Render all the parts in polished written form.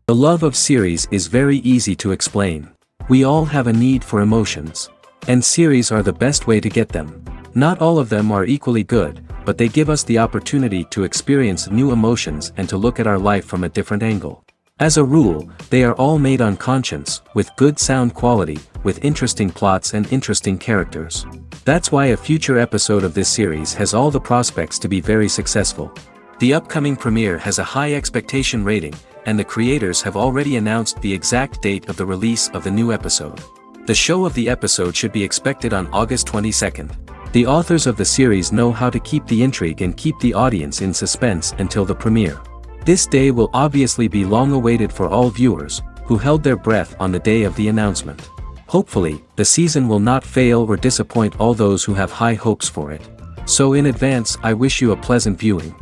The love of series is very easy to explain. We all have a need for emotions. And series are the best way to get them. Not all of them are equally good, but they give us the opportunity to experience new emotions and to look at our life from a different angle. As a rule, they are all made on conscience, with good sound quality, with interesting plots and interesting characters. That's why a future episode of this series has all the prospects to be very successful. The upcoming premiere has a high expectation rating, and the creators have already announced the exact date of the release of the new episode. The show of the episode should be expected on August 22nd. The authors of the series know how to keep the intrigue and keep the audience in suspense until the premiere. This day will obviously be long awaited for all viewers, who held their breath on the day of the announcement. Hopefully, the season will not fail or disappoint all those who have high hopes for it. So in advance, I wish you a pleasant viewing.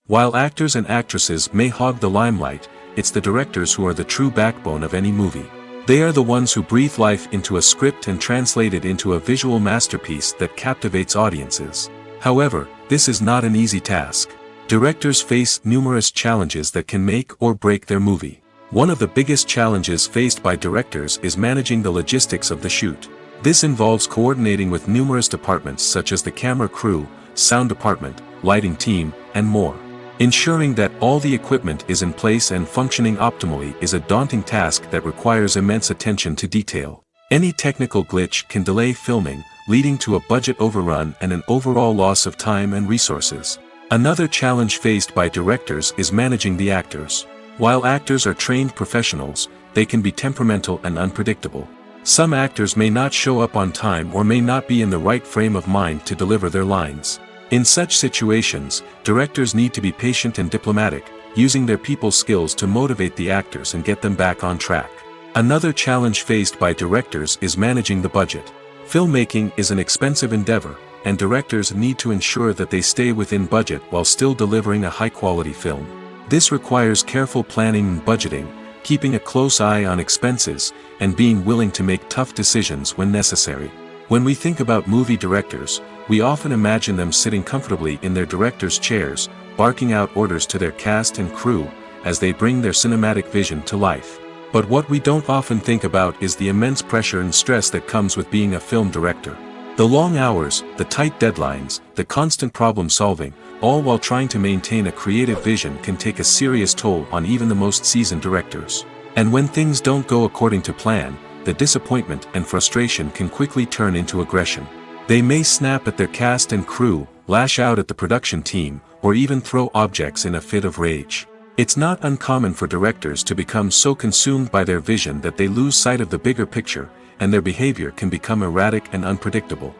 While actors and actresses may hog the limelight, it's the directors who are the true backbone of any movie. They are the ones who breathe life into a script and translate it into a visual masterpiece that captivates audiences. However, this is not an easy task. Directors face numerous challenges that can make or break their movie. One of the biggest challenges faced by directors is managing the logistics of the shoot. This involves coordinating with numerous departments such as the camera crew, sound department, lighting team, and more. Ensuring that all the equipment is in place and functioning optimally is a daunting task that requires immense attention to detail. Any technical glitch can delay filming, leading to a budget overrun and an overall loss of time and resources. Another challenge faced by directors is managing the actors. While actors are trained professionals, they can be temperamental and unpredictable. Some actors may not show up on time or may not be in the right frame of mind to deliver their lines. In such situations, directors need to be patient and diplomatic, using their people skills to motivate the actors and get them back on track. Another challenge faced by directors is managing the budget. Filmmaking is an expensive endeavor, and directors need to ensure that they stay within budget while still delivering a high-quality film. This requires careful planning and budgeting, keeping a close eye on expenses, and being willing to make tough decisions when necessary. When we think about movie directors, we often imagine them sitting comfortably in their director's chairs, barking out orders to their cast and crew, as they bring their cinematic vision to life. But what we don't often think about is the immense pressure and stress that comes with being a film director. The long hours, the tight deadlines, the constant problem solving, all while trying to maintain a creative vision can take a serious toll on even the most seasoned directors. And when things don't go according to plan, the disappointment and frustration can quickly turn into aggression. They may snap at their cast and crew, lash out at the production team, or even throw objects in a fit of rage. It's not uncommon for directors to become so consumed by their vision that they lose sight of the bigger picture, and their behavior can become erratic and unpredictable.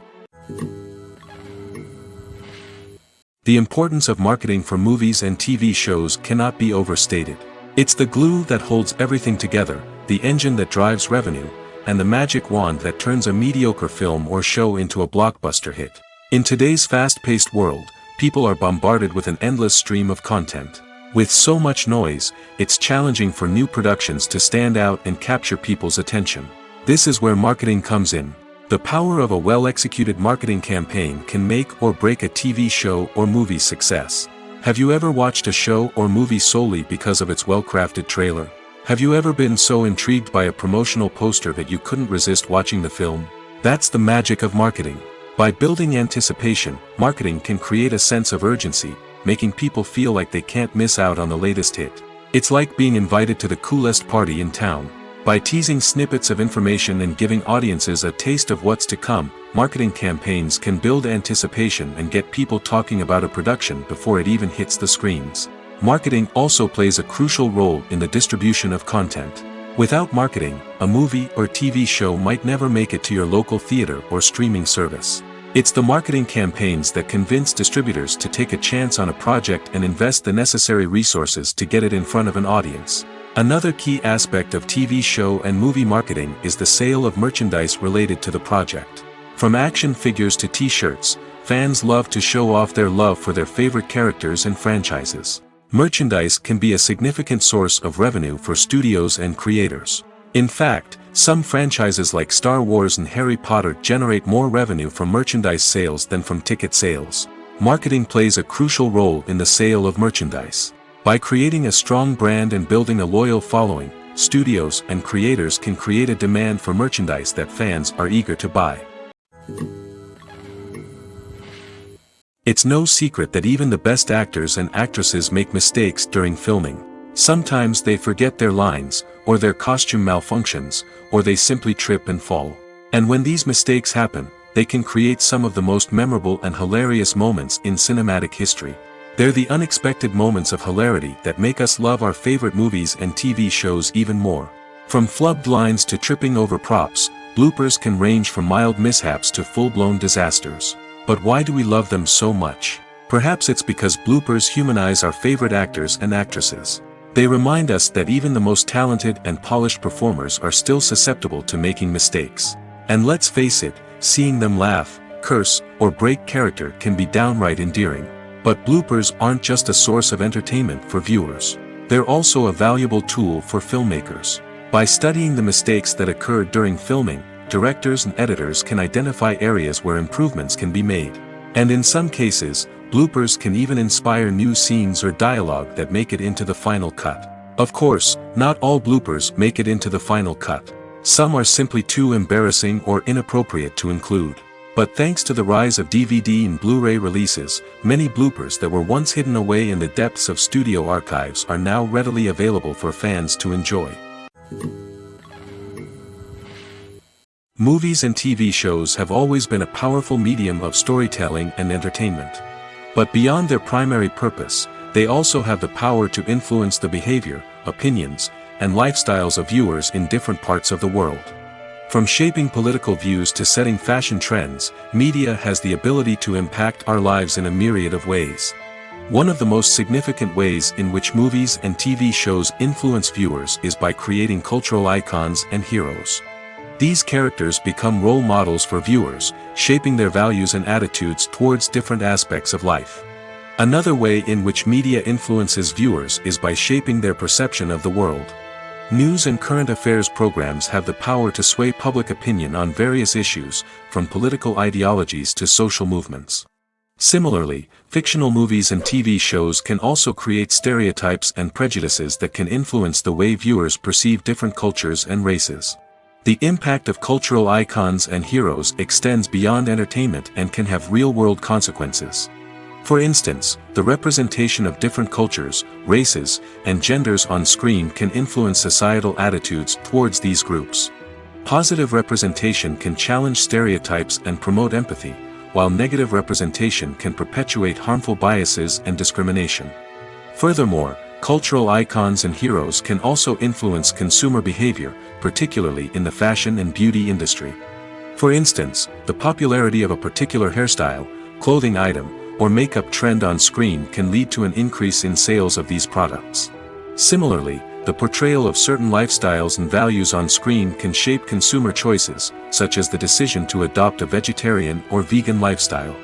The importance of marketing for movies and TV shows cannot be overstated. It's the glue that holds everything together, the engine that drives revenue, and the magic wand that turns a mediocre film or show into a blockbuster hit. In today's fast-paced world, people are bombarded with an endless stream of content. With so much noise, it's challenging for new productions to stand out and capture people's attention. This is where marketing comes in. The power of a well-executed marketing campaign can make or break a TV show or movie's success. Have you ever watched a show or movie solely because of its well-crafted trailer? Have you ever been so intrigued by a promotional poster that you couldn't resist watching the film? That's the magic of marketing. By building anticipation, marketing can create a sense of urgency, making people feel like they can't miss out on the latest hit. It's like being invited to the coolest party in town. By teasing snippets of information and giving audiences a taste of what's to come, marketing campaigns can build anticipation and get people talking about a production before it even hits the screens. Marketing also plays a crucial role in the distribution of content. Without marketing, a movie or TV show might never make it to your local theater or streaming service. It's the marketing campaigns that convince distributors to take a chance on a project and invest the necessary resources to get it in front of an audience. Another key aspect of TV show and movie marketing is the sale of merchandise related to the project. From action figures to t-shirts, fans love to show off their love for their favorite characters and franchises. Merchandise can be a significant source of revenue for studios and creators. In fact, some franchises like Star Wars and Harry Potter generate more revenue from merchandise sales than from ticket sales. Marketing plays a crucial role in the sale of merchandise. By creating a strong brand and building a loyal following, studios and creators can create a demand for merchandise that fans are eager to buy. It's no secret that even the best actors and actresses make mistakes during filming. Sometimes they forget their lines, or their costume malfunctions, or they simply trip and fall. And when these mistakes happen, they can create some of the most memorable and hilarious moments in cinematic history. They're the unexpected moments of hilarity that make us love our favorite movies and TV shows even more. From flubbed lines to tripping over props, bloopers can range from mild mishaps to full-blown disasters. But why do we love them so much? Perhaps it's because bloopers humanize our favorite actors and actresses. They remind us that even the most talented and polished performers are still susceptible to making mistakes. And let's face it, seeing them laugh, curse, or break character can be downright endearing. But bloopers aren't just a source of entertainment for viewers. They're also a valuable tool for filmmakers. By studying the mistakes that occurred during filming, directors and editors can identify areas where improvements can be made. And in some cases, bloopers can even inspire new scenes or dialogue that make it into the final cut. Of course, not all bloopers make it into the final cut. Some are simply too embarrassing or inappropriate to include. But thanks to the rise of DVD and Blu-ray releases, many bloopers that were once hidden away in the depths of studio archives are now readily available for fans to enjoy. Movies and TV shows have always been a powerful medium of storytelling and entertainment. But beyond their primary purpose, they also have the power to influence the behavior, opinions, and lifestyles of viewers in different parts of the world. From shaping political views to setting fashion trends, media has the ability to impact our lives in a myriad of ways. One of the most significant ways in which movies and TV shows influence viewers is by creating cultural icons and heroes. These characters become role models for viewers, shaping their values and attitudes towards different aspects of life. Another way in which media influences viewers is by shaping their perception of the world. News and current affairs programs have the power to sway public opinion on various issues, from political ideologies to social movements. Similarly, fictional movies and TV shows can also create stereotypes and prejudices that can influence the way viewers perceive different cultures and races. The impact of cultural icons and heroes extends beyond entertainment and can have real-world consequences. For instance, the representation of different cultures, races, and genders on screen can influence societal attitudes towards these groups. Positive representation can challenge stereotypes and promote empathy, while negative representation can perpetuate harmful biases and discrimination. Furthermore, cultural icons and heroes can also influence consumer behavior, particularly in the fashion and beauty industry. For instance, the popularity of a particular hairstyle, clothing item, or makeup trend on screen can lead to an increase in sales of these products. Similarly, the portrayal of certain lifestyles and values on screen can shape consumer choices, such as the decision to adopt a vegetarian or vegan lifestyle.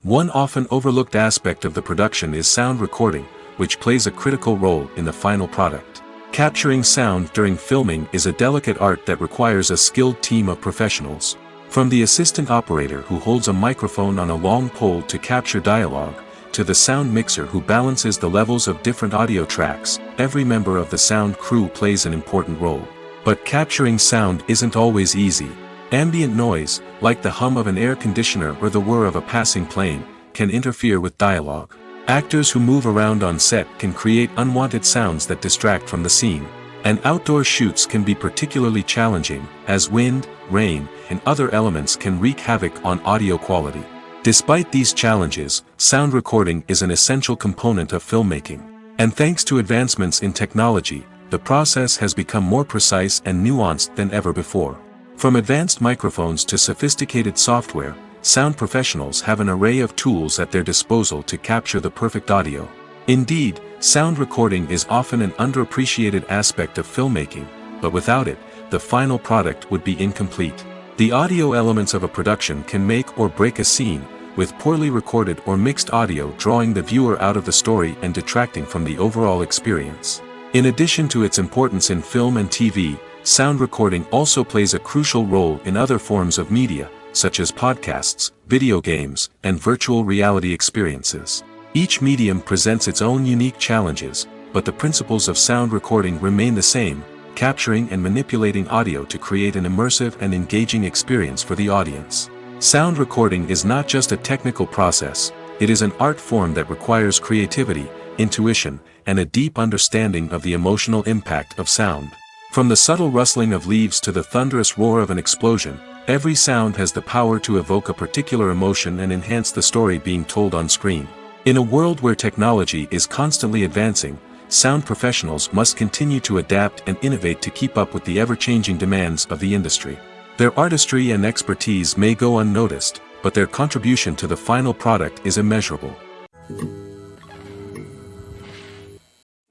One often overlooked aspect of the production is sound recording, which plays a critical role in the final product. Capturing sound during filming is a delicate art that requires a skilled team of professionals. From the assistant operator who holds a microphone on a long pole to capture dialogue, to the sound mixer who balances the levels of different audio tracks, every member of the sound crew plays an important role. But capturing sound isn't always easy. Ambient noise, like the hum of an air conditioner or the whir of a passing plane, can interfere with dialogue. Actors who move around on set can create unwanted sounds that distract from the scene. And outdoor shoots can be particularly challenging, as wind, rain, and other elements can wreak havoc on audio quality. Despite these challenges, sound recording is an essential component of filmmaking. And thanks to advancements in technology, the process has become more precise and nuanced than ever before. From advanced microphones to sophisticated software, sound professionals have an array of tools at their disposal to capture the perfect audio. Indeed, sound recording is often an underappreciated aspect of filmmaking, but without it, the final product would be incomplete. The audio elements of a production can make or break a scene, with poorly recorded or mixed audio drawing the viewer out of the story and detracting from the overall experience. In addition to its importance in film and TV, sound recording also plays a crucial role in other forms of media, such as podcasts, video games, and virtual reality experiences. Each medium presents its own unique challenges, but the principles of sound recording remain the same, capturing and manipulating audio to create an immersive and engaging experience for the audience. Sound recording is not just a technical process, it is an art form that requires creativity, intuition, and a deep understanding of the emotional impact of sound. From the subtle rustling of leaves to the thunderous roar of an explosion, every sound has the power to evoke a particular emotion and enhance the story being told on screen. In a world where technology is constantly advancing, sound professionals must continue to adapt and innovate to keep up with the ever-changing demands of the industry. Their artistry and expertise may go unnoticed, but their contribution to the final product is immeasurable.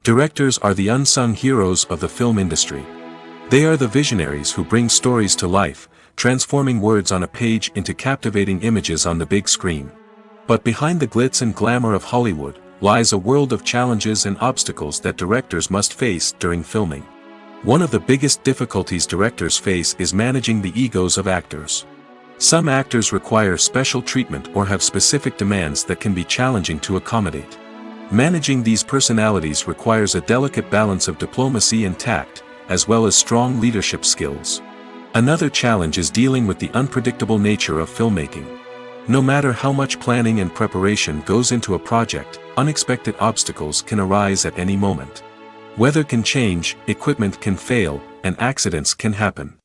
Directors are the unsung heroes of the film industry. They are the visionaries who bring stories to life, transforming words on a page into captivating images on the big screen. But behind the glitz and glamour of Hollywood lies a world of challenges and obstacles that directors must face during filming. One of the biggest difficulties directors face is managing the egos of actors. Some actors require special treatment or have specific demands that can be challenging to accommodate. Managing these personalities requires a delicate balance of diplomacy and tact, as well as strong leadership skills. Another challenge is dealing with the unpredictable nature of filmmaking. No matter how much planning and preparation goes into a project, unexpected obstacles can arise at any moment. Weather can change, equipment can fail, and accidents can happen.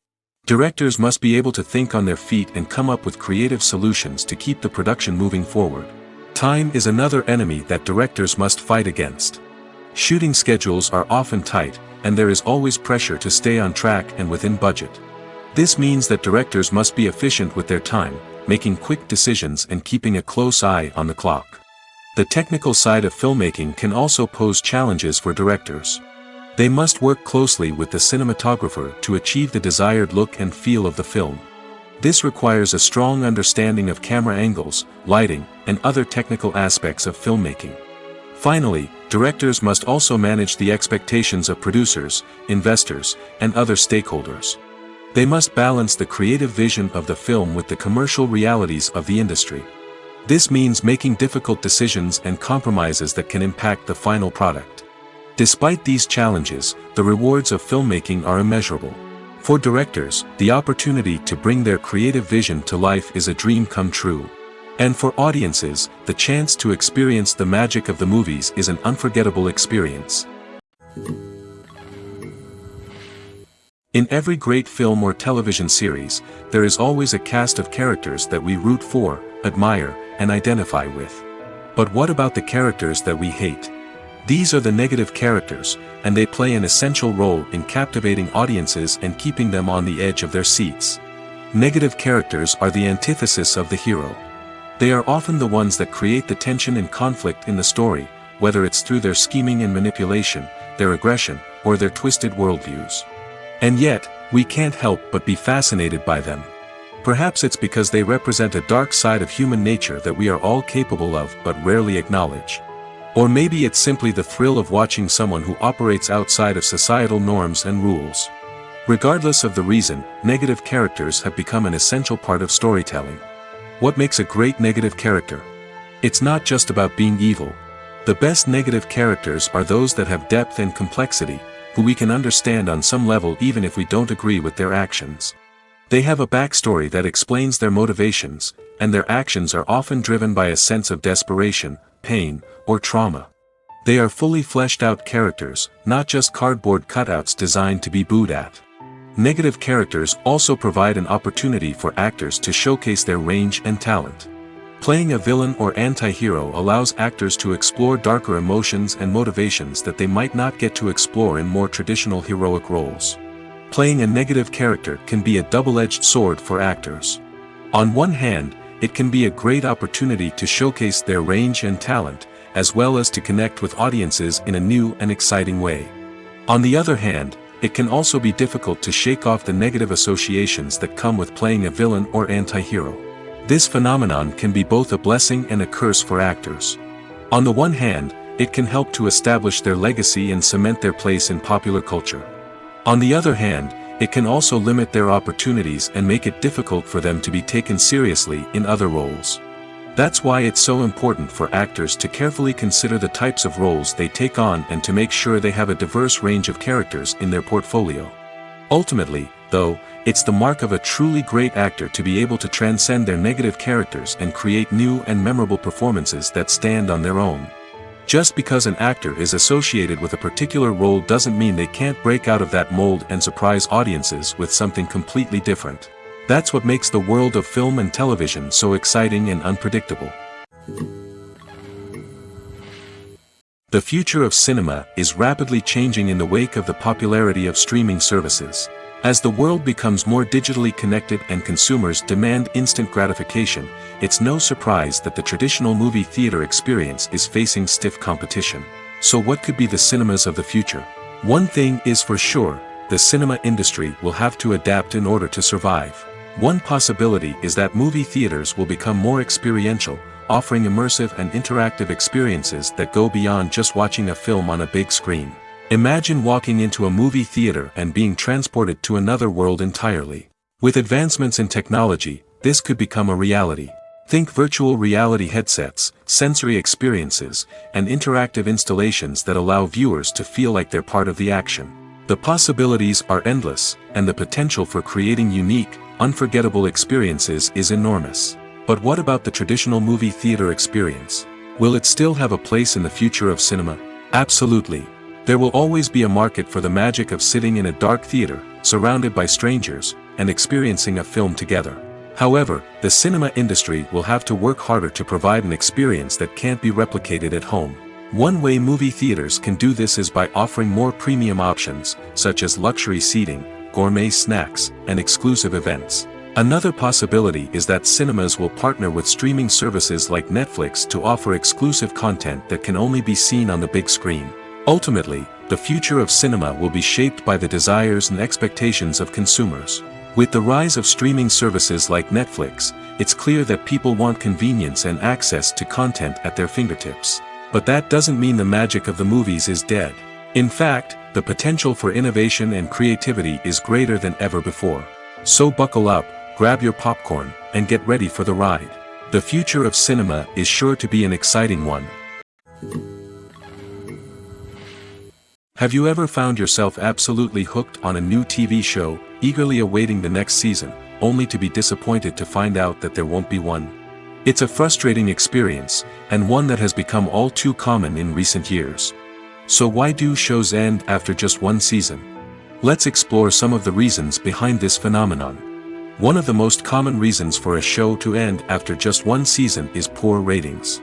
Directors must be able to think on their feet and come up with creative solutions to keep the production moving forward. Time is another enemy that directors must fight against. Shooting schedules are often tight, and there is always pressure to stay on track and within budget. This means that directors must be efficient with their time, making quick decisions and keeping a close eye on the clock. The technical side of filmmaking can also pose challenges for directors. They must work closely with the cinematographer to achieve the desired look and feel of the film. This requires a strong understanding of camera angles, lighting, and other technical aspects of filmmaking. Finally, directors must also manage the expectations of producers, investors, and other stakeholders. They must balance the creative vision of the film with the commercial realities of the industry. This means making difficult decisions and compromises that can impact the final product. Despite these challenges, the rewards of filmmaking are immeasurable. For directors, the opportunity to bring their creative vision to life is a dream come true. And for audiences, the chance to experience the magic of the movies is an unforgettable experience. In every great film or television series, there is always a cast of characters that we root for, admire, and identify with. But what about the characters that we hate? These are the negative characters, and they play an essential role in captivating audiences and keeping them on the edge of their seats. Negative characters are the antithesis of the hero. They are often the ones that create the tension and conflict in the story, whether it's through their scheming and manipulation, their aggression, or their twisted worldviews. And yet, we can't help but be fascinated by them. Perhaps it's because they represent a dark side of human nature that we are all capable of but rarely acknowledge. Or maybe it's simply the thrill of watching someone who operates outside of societal norms and rules. Regardless of the reason, negative characters have become an essential part of storytelling. What makes a great negative character? It's not just about being evil. The best negative characters are those that have depth and complexity, who we can understand on some level even if we don't agree with their actions. They have a backstory that explains their motivations, and their actions are often driven by a sense of desperation, pain, or trauma. They are fully fleshed out characters, not just cardboard cutouts designed to be booed at. Negative characters also provide an opportunity for actors to showcase their range and talent. Playing a villain or anti-hero allows actors to explore darker emotions and motivations that they might not get to explore in more traditional heroic roles. Playing a negative character can be a double-edged sword for actors. On one hand, it can be a great opportunity to showcase their range and talent, as well as to connect with audiences in a new and exciting way. On the other hand, it can also be difficult to shake off the negative associations that come with playing a villain or anti-hero. This phenomenon can be both a blessing and a curse for actors. On the one hand, it can help to establish their legacy and cement their place in popular culture. On the other hand, it can also limit their opportunities and make it difficult for them to be taken seriously in other roles. That's why it's so important for actors to carefully consider the types of roles they take on and to make sure they have a diverse range of characters in their portfolio. Ultimately, though, it's the mark of a truly great actor to be able to transcend their negative characters and create new and memorable performances that stand on their own. Just because an actor is associated with a particular role doesn't mean they can't break out of that mold and surprise audiences with something completely different. That's what makes the world of film and television so exciting and unpredictable. The future of cinema is rapidly changing in the wake of the popularity of streaming services. As the world becomes more digitally connected and consumers demand instant gratification, it's no surprise that the traditional movie theater experience is facing stiff competition. So what could be the cinemas of the future? One thing is for sure, the cinema industry will have to adapt in order to survive. One possibility is that movie theaters will become more experiential, offering immersive and interactive experiences that go beyond just watching a film on a big screen. Imagine walking into a movie theater and being transported to another world entirely. With advancements in technology, this could become a reality. Think virtual reality headsets, sensory experiences, and interactive installations that allow viewers to feel like they're part of the action. The possibilities are endless, and the potential for creating unique, unforgettable experiences is enormous. But what about the traditional movie theater experience? Will it still have a place in the future of cinema? Absolutely. There will always be a market for the magic of sitting in a dark theater, surrounded by strangers, and experiencing a film together. However, the cinema industry will have to work harder to provide an experience that can't be replicated at home. One way movie theaters can do this is by offering more premium options, such as luxury seating, gourmet snacks, and exclusive events. Another possibility is that cinemas will partner with streaming services like Netflix to offer exclusive content that can only be seen on the big screen. Ultimately, the future of cinema will be shaped by the desires and expectations of consumers. With the rise of streaming services like Netflix, it's clear that people want convenience and access to content at their fingertips. But that doesn't mean the magic of the movies is dead. In fact, the potential for innovation and creativity is greater than ever before. So buckle up, grab your popcorn, and get ready for the ride. The future of cinema is sure to be an exciting one. Have you ever found yourself absolutely hooked on a new TV show, eagerly awaiting the next season, only to be disappointed to find out that there won't be one? It's a frustrating experience, and one that has become all too common in recent years. So why do shows end after just one season? Let's explore some of the reasons behind this phenomenon. One of the most common reasons for a show to end after just one season is poor ratings.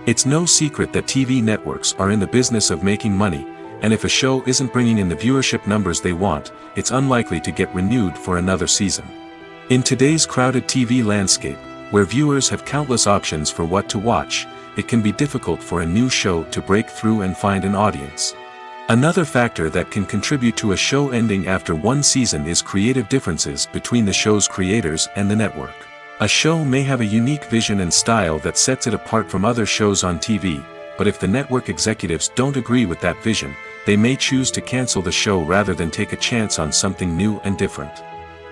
It's no secret that TV networks are in the business of making money, and if a show isn't bringing in the viewership numbers they want, it's unlikely to get renewed for another season. In today's crowded TV landscape, where viewers have countless options for what to watch, it can be difficult for a new show to break through and find an audience. Another factor that can contribute to a show ending after one season is creative differences between the show's creators and the network. A show may have a unique vision and style that sets it apart from other shows on TV, but if the network executives don't agree with that vision, they may choose to cancel the show rather than take a chance on something new and different.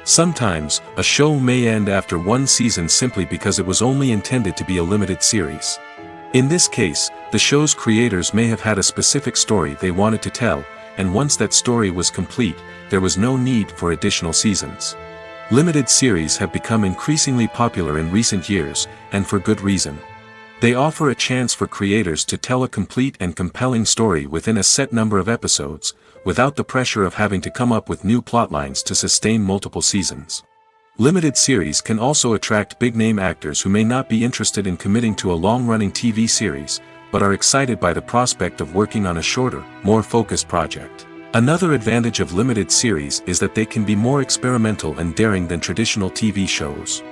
Sometimes, a show may end after one season simply because it was only intended to be a limited series. In this case, the show's creators may have had a specific story they wanted to tell, and once that story was complete, there was no need for additional seasons. Limited series have become increasingly popular in recent years, and for good reason. They offer a chance for creators to tell a complete and compelling story within a set number of episodes, without the pressure of having to come up with new plotlines to sustain multiple seasons. Limited series can also attract big-name actors who may not be interested in committing to a long-running TV series, but are excited by the prospect of working on a shorter, more focused project. Another advantage of limited series is that they can be more experimental and daring than traditional TV shows.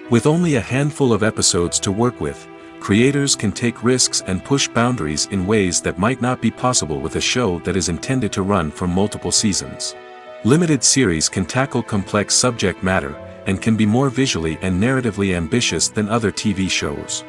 With only a handful of episodes to work with, creators can take risks and push boundaries in ways that might not be possible with a show that is intended to run for multiple seasons. Limited series can tackle complex subject matter, and can be more visually and narratively ambitious than other TV shows.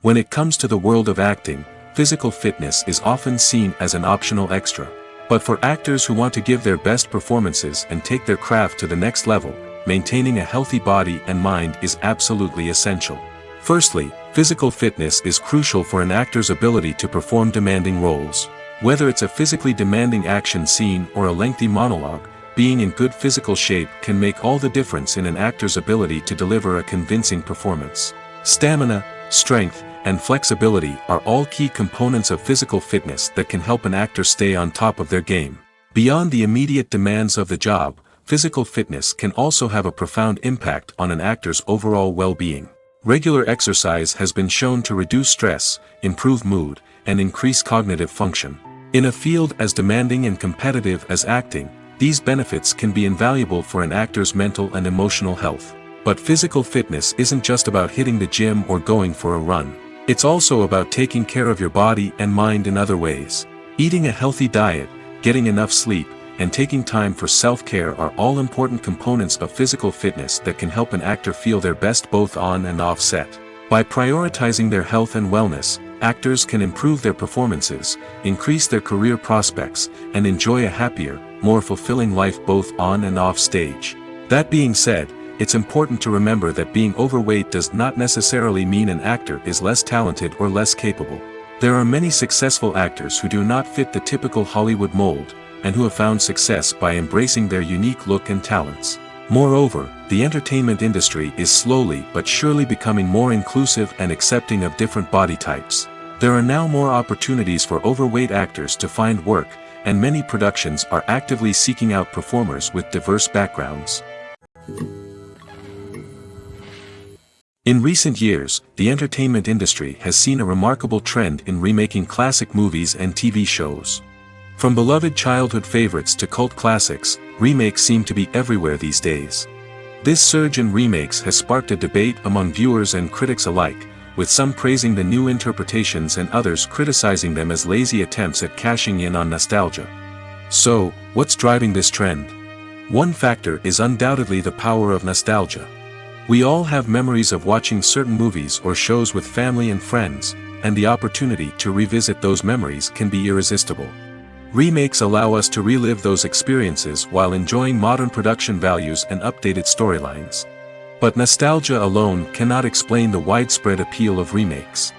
When it comes to the world of acting, physical fitness is often seen as an optional extra. But for actors who want to give their best performances and take their craft to the next level, maintaining a healthy body and mind is absolutely essential. Firstly, physical fitness is crucial for an actor's ability to perform demanding roles. Whether it's a physically demanding action scene or a lengthy monologue, being in good physical shape can make all the difference in an actor's ability to deliver a convincing performance. Stamina, strength, and flexibility are all key components of physical fitness that can help an actor stay on top of their game. Beyond the immediate demands of the job, physical fitness can also have a profound impact on an actor's overall well-being. Regular exercise has been shown to reduce stress, improve mood, and increase cognitive function. In a field as demanding and competitive as acting, these benefits can be invaluable for an actor's mental and emotional health. But physical fitness isn't just about hitting the gym or going for a run. It's also about taking care of your body and mind in other ways. Eating a healthy diet, getting enough sleep, and taking time for self-care are all important components of physical fitness that can help an actor feel their best both on and off set. By prioritizing their health and wellness, actors can improve their performances, increase their career prospects, and enjoy a happier, more fulfilling life both on and off stage. That being said, it's important to remember that being overweight does not necessarily mean an actor is less talented or less capable. There are many successful actors who do not fit the typical Hollywood mold, and who have found success by embracing their unique look and talents. Moreover, the entertainment industry is slowly but surely becoming more inclusive and accepting of different body types. There are now more opportunities for overweight actors to find work, and many productions are actively seeking out performers with diverse backgrounds. In recent years, the entertainment industry has seen a remarkable trend in remaking classic movies and TV shows. From beloved childhood favorites to cult classics, remakes seem to be everywhere these days. This surge in remakes has sparked a debate among viewers and critics alike, with some praising the new interpretations and others criticizing them as lazy attempts at cashing in on nostalgia. So, what's driving this trend? One factor is undoubtedly the power of nostalgia. We all have memories of watching certain movies or shows with family and friends, and the opportunity to revisit those memories can be irresistible. Remakes allow us to relive those experiences while enjoying modern production values and updated storylines. But nostalgia alone cannot explain the widespread appeal of remakes.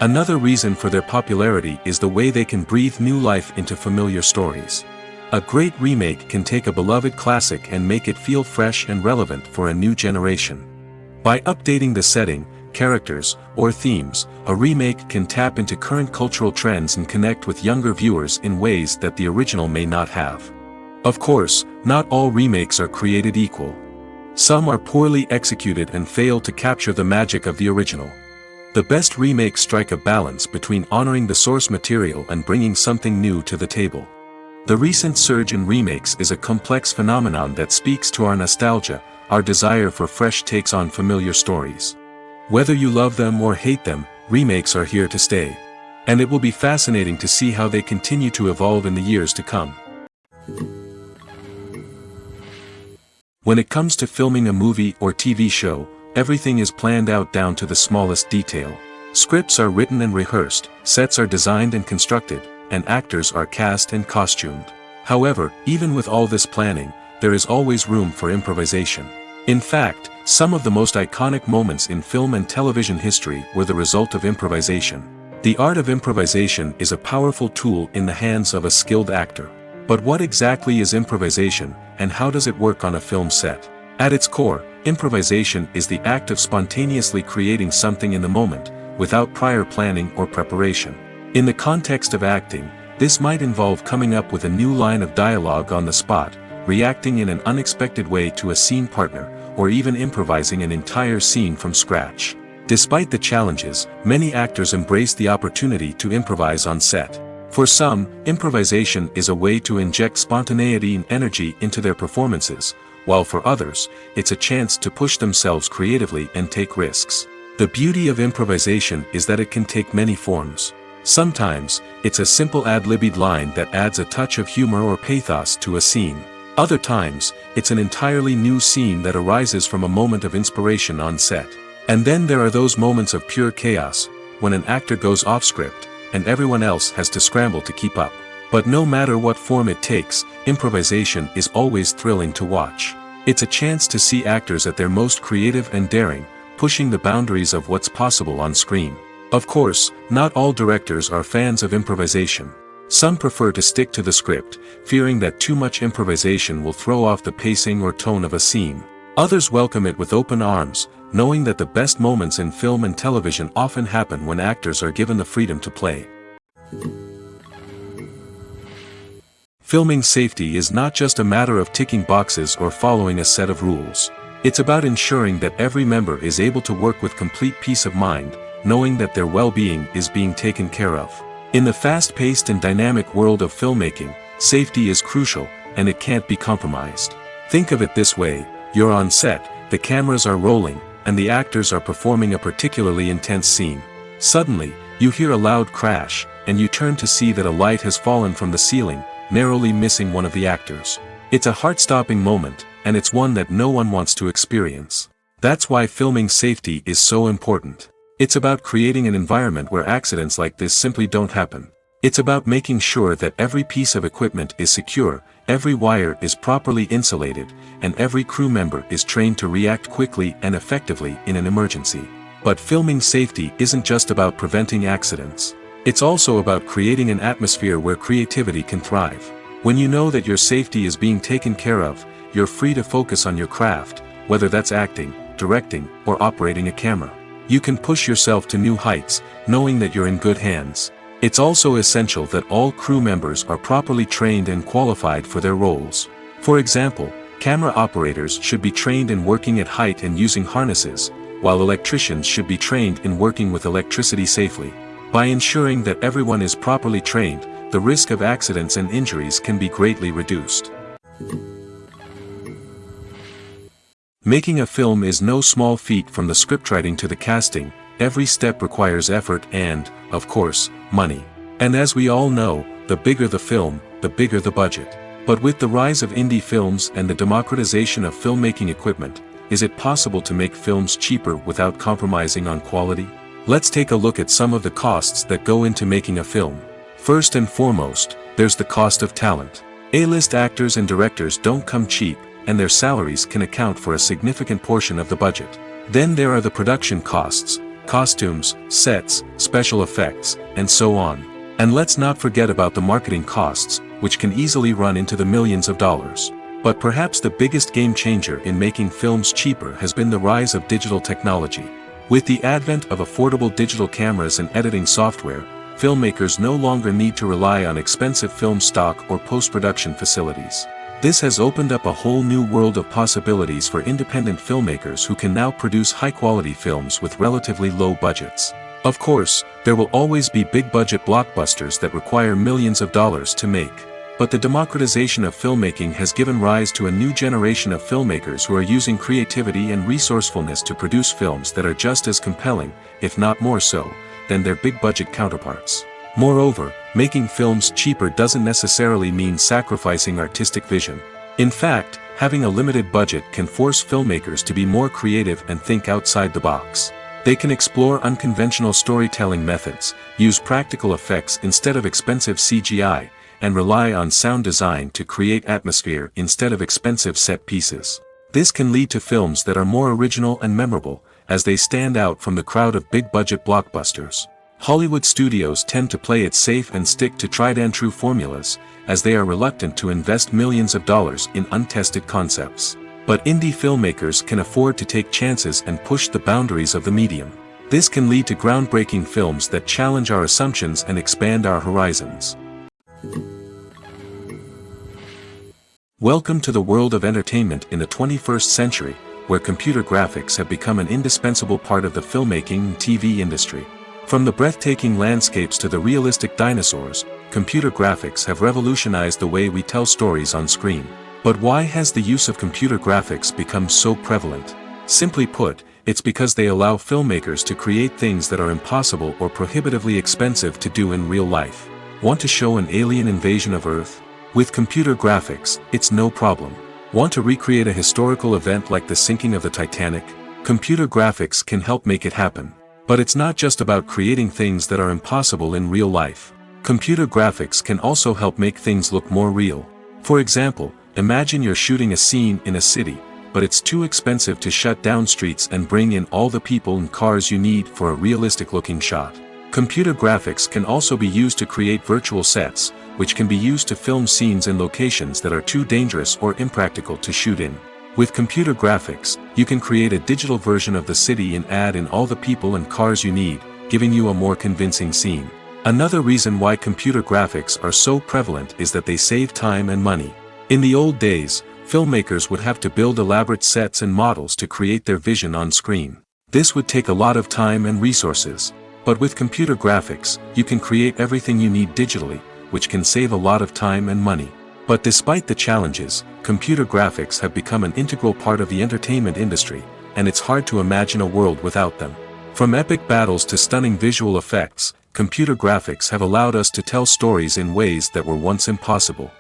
Another reason for their popularity is the way they can breathe new life into familiar stories. A great remake can take a beloved classic and make it feel fresh and relevant for a new generation. By updating the setting, characters, or themes, a remake can tap into current cultural trends and connect with younger viewers in ways that the original may not have. Of course, not all remakes are created equal. Some are poorly executed and fail to capture the magic of the original. The best remakes strike a balance between honoring the source material and bringing something new to the table. The recent surge in remakes is a complex phenomenon that speaks to our nostalgia, our desire for fresh takes on familiar stories. Whether you love them or hate them, remakes are here to stay. And it will be fascinating to see how they continue to evolve in the years to come. When it comes to filming a movie or TV show, everything is planned out down to the smallest detail. Scripts are written and rehearsed, sets are designed and constructed, and actors are cast and costumed. However, even with all this planning, there is always room for improvisation. In fact, some of the most iconic moments in film and television history were the result of improvisation. The art of improvisation is a powerful tool in the hands of a skilled actor. But what exactly is improvisation, and how does it work on a film set? At its core, improvisation is the act of spontaneously creating something in the moment, without prior planning or preparation. In the context of acting, this might involve coming up with a new line of dialogue on the spot, reacting in an unexpected way to a scene partner, or even improvising an entire scene from scratch. Despite the challenges, many actors embrace the opportunity to improvise on set. For some, improvisation is a way to inject spontaneity and energy into their performances, while for others, it's a chance to push themselves creatively and take risks. The beauty of improvisation is that it can take many forms. Sometimes, it's a simple ad-libbed line that adds a touch of humor or pathos to a scene. Other times, it's an entirely new scene that arises from a moment of inspiration on set. And then there are those moments of pure chaos, when an actor goes off script, and everyone else has to scramble to keep up. But no matter what form it takes, improvisation is always thrilling to watch. It's a chance to see actors at their most creative and daring, pushing the boundaries of what's possible on screen. Of course, not all directors are fans of improvisation. Some prefer to stick to the script, fearing that too much improvisation will throw off the pacing or tone of a scene. Others welcome it with open arms, knowing that the best moments in film and television often happen when actors are given the freedom to play. Filming safety is not just a matter of ticking boxes or following a set of rules. It's about ensuring that every member is able to work with complete peace of mind, knowing that their well-being is being taken care of. In the fast-paced and dynamic world of filmmaking, safety is crucial, and it can't be compromised. Think of it this way: you're on set, the cameras are rolling, and the actors are performing a particularly intense scene. Suddenly, you hear a loud crash, and you turn to see that a light has fallen from the ceiling, narrowly missing one of the actors. It's a heart-stopping moment, and it's one that no one wants to experience. That's why filming safety is so important. It's about creating an environment where accidents like this simply don't happen. It's about making sure that every piece of equipment is secure, every wire is properly insulated, and every crew member is trained to react quickly and effectively in an emergency. But filming safety isn't just about preventing accidents. It's also about creating an atmosphere where creativity can thrive. When you know that your safety is being taken care of, you're free to focus on your craft, whether that's acting, directing, or operating a camera. You can push yourself to new heights, knowing that you're in good hands. It's also essential that all crew members are properly trained and qualified for their roles. For example, camera operators should be trained in working at height and using harnesses, while electricians should be trained in working with electricity safely. By ensuring that everyone is properly trained, the risk of accidents and injuries can be greatly reduced. Making a film is no small feat. From the scriptwriting to the casting, every step requires effort and, of course, money. And as we all know, the bigger the film, the bigger the budget. But with the rise of indie films and the democratization of filmmaking equipment, is it possible to make films cheaper without compromising on quality? Let's take a look at some of the costs that go into making a film. First and foremost, there's the cost of talent. A-list actors and directors don't come cheap, and their salaries can account for a significant portion of the budget. Then there are the production costs, costumes, sets, special effects, and so on. And let's not forget about the marketing costs, which can easily run into the millions of dollars. But perhaps the biggest game changer in making films cheaper has been the rise of digital technology. With the advent of affordable digital cameras and editing software, filmmakers no longer need to rely on expensive film stock or post-production facilities. This has opened up a whole new world of possibilities for independent filmmakers who can now produce high-quality films with relatively low budgets. Of course, there will always be big-budget blockbusters that require millions of dollars to make. But the democratization of filmmaking has given rise to a new generation of filmmakers who are using creativity and resourcefulness to produce films that are just as compelling, if not more so, than their big-budget counterparts. Moreover, making films cheaper doesn't necessarily mean sacrificing artistic vision. In fact, having a limited budget can force filmmakers to be more creative and think outside the box. They can explore unconventional storytelling methods, use practical effects instead of expensive CGI, and rely on sound design to create atmosphere instead of expensive set pieces. This can lead to films that are more original and memorable, as they stand out from the crowd of big-budget blockbusters. Hollywood studios tend to play it safe and stick to tried-and-true formulas, as they are reluctant to invest millions of dollars in untested concepts. But indie filmmakers can afford to take chances and push the boundaries of the medium. This can lead to groundbreaking films that challenge our assumptions and expand our horizons. Welcome to the world of entertainment in the 21st century, where computer graphics have become an indispensable part of the filmmaking and TV industry. From the breathtaking landscapes to the realistic dinosaurs, computer graphics have revolutionized the way we tell stories on screen. But why has the use of computer graphics become so prevalent? Simply put, it's because they allow filmmakers to create things that are impossible or prohibitively expensive to do in real life. Want to show an alien invasion of Earth? With computer graphics, it's no problem. Want to recreate a historical event like the sinking of the Titanic? Computer graphics can help make it happen. But it's not just about creating things that are impossible in real life. Computer graphics can also help make things look more real. For example, imagine you're shooting a scene in a city, but it's too expensive to shut down streets and bring in all the people and cars you need for a realistic-looking shot. Computer graphics can also be used to create virtual sets, which can be used to film scenes in locations that are too dangerous or impractical to shoot in. With computer graphics, you can create a digital version of the city and add in all the people and cars you need, giving you a more convincing scene. Another reason why computer graphics are so prevalent is that they save time and money. In the old days, filmmakers would have to build elaborate sets and models to create their vision on screen. This would take a lot of time and resources. But with computer graphics, you can create everything you need digitally, which can save a lot of time and money. But despite the challenges, computer graphics have become an integral part of the entertainment industry, and it's hard to imagine a world without them. From epic battles to stunning visual effects, computer graphics have allowed us to tell stories in ways that were once impossible.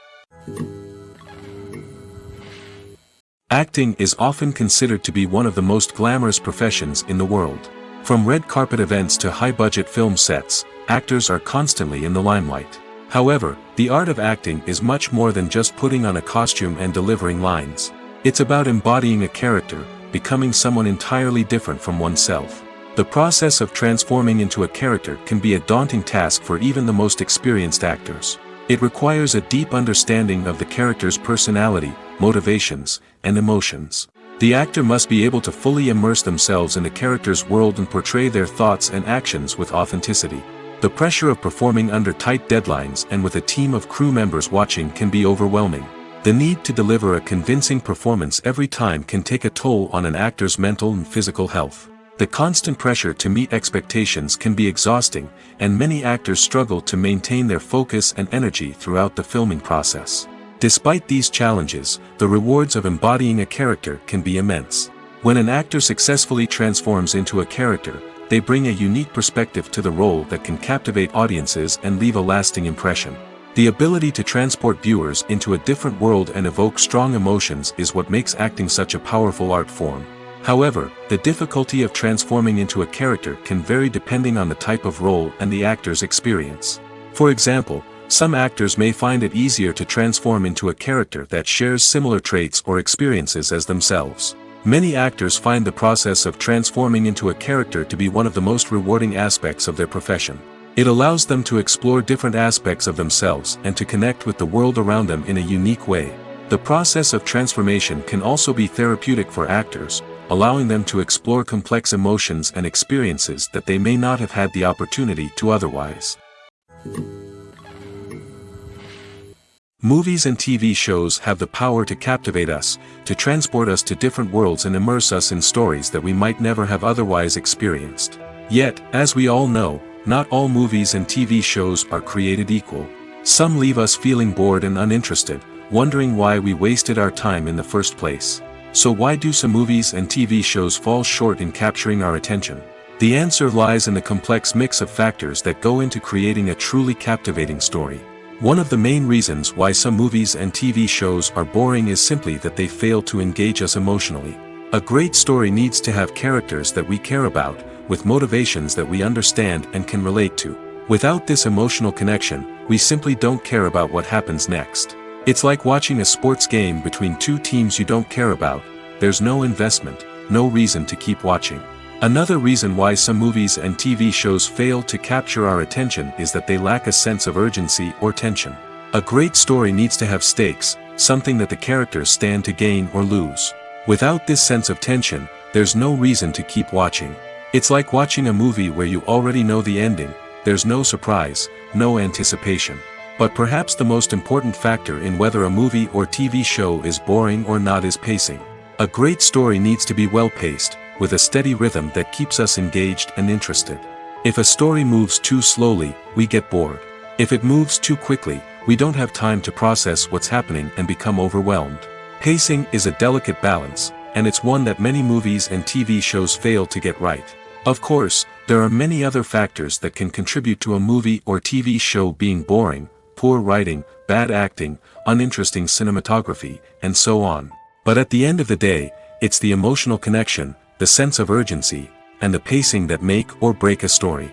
Acting is often considered to be one of the most glamorous professions in the world. From red carpet events to high-budget film sets, actors are constantly in the limelight. However, the art of acting is much more than just putting on a costume and delivering lines. It's about embodying a character, becoming someone entirely different from oneself. The process of transforming into a character can be a daunting task for even the most experienced actors. It requires a deep understanding of the character's personality, motivations, and emotions. The actor must be able to fully immerse themselves in the character's world and portray their thoughts and actions with authenticity. The pressure of performing under tight deadlines and with a team of crew members watching can be overwhelming. The need to deliver a convincing performance every time can take a toll on an actor's mental and physical health. The constant pressure to meet expectations can be exhausting, and many actors struggle to maintain their focus and energy throughout the filming process. Despite these challenges, the rewards of embodying a character can be immense. When an actor successfully transforms into a character, they bring a unique perspective to the role that can captivate audiences and leave a lasting impression. The ability to transport viewers into a different world and evoke strong emotions is what makes acting such a powerful art form. However, the difficulty of transforming into a character can vary depending on the type of role and the actor's experience. For example, some actors may find it easier to transform into a character that shares similar traits or experiences as themselves. Many actors find the process of transforming into a character to be one of the most rewarding aspects of their profession. It allows them to explore different aspects of themselves and to connect with the world around them in a unique way. The process of transformation can also be therapeutic for actors, allowing them to explore complex emotions and experiences that they may not have had the opportunity to otherwise. Movies and TV shows have the power to captivate us, to transport us to different worlds and immerse us in stories that we might never have otherwise experienced. Yet, as we all know, not all movies and TV shows are created equal. Some leave us feeling bored and uninterested, wondering why we wasted our time in the first place. So why do some movies and TV shows fall short in capturing our attention? The answer lies in the complex mix of factors that go into creating a truly captivating story. One of the main reasons why some movies and TV shows are boring is simply that they fail to engage us emotionally. A great story needs to have characters that we care about, with motivations that we understand and can relate to. Without this emotional connection, we simply don't care about what happens next. It's like watching a sports game between two teams you don't care about. There's no investment, no reason to keep watching. Another reason why some movies and TV shows fail to capture our attention is that they lack a sense of urgency or tension. A great story needs to have stakes, something that the characters stand to gain or lose. Without this sense of tension, there's no reason to keep watching. It's like watching a movie where you already know the ending. There's no surprise, no anticipation. But perhaps the most important factor in whether a movie or TV show is boring or not is pacing. A great story needs to be well-paced, with a steady rhythm that keeps us engaged and interested. If a story moves too slowly, we get bored. If it moves too quickly, we don't have time to process what's happening and become overwhelmed. Pacing is a delicate balance, and it's one that many movies and TV shows fail to get right. Of course, there are many other factors that can contribute to a movie or TV show being boring: poor writing, bad acting, uninteresting cinematography, and so on. But at the end of the day, it's the emotional connection, the sense of urgency, and the pacing that make or break a story.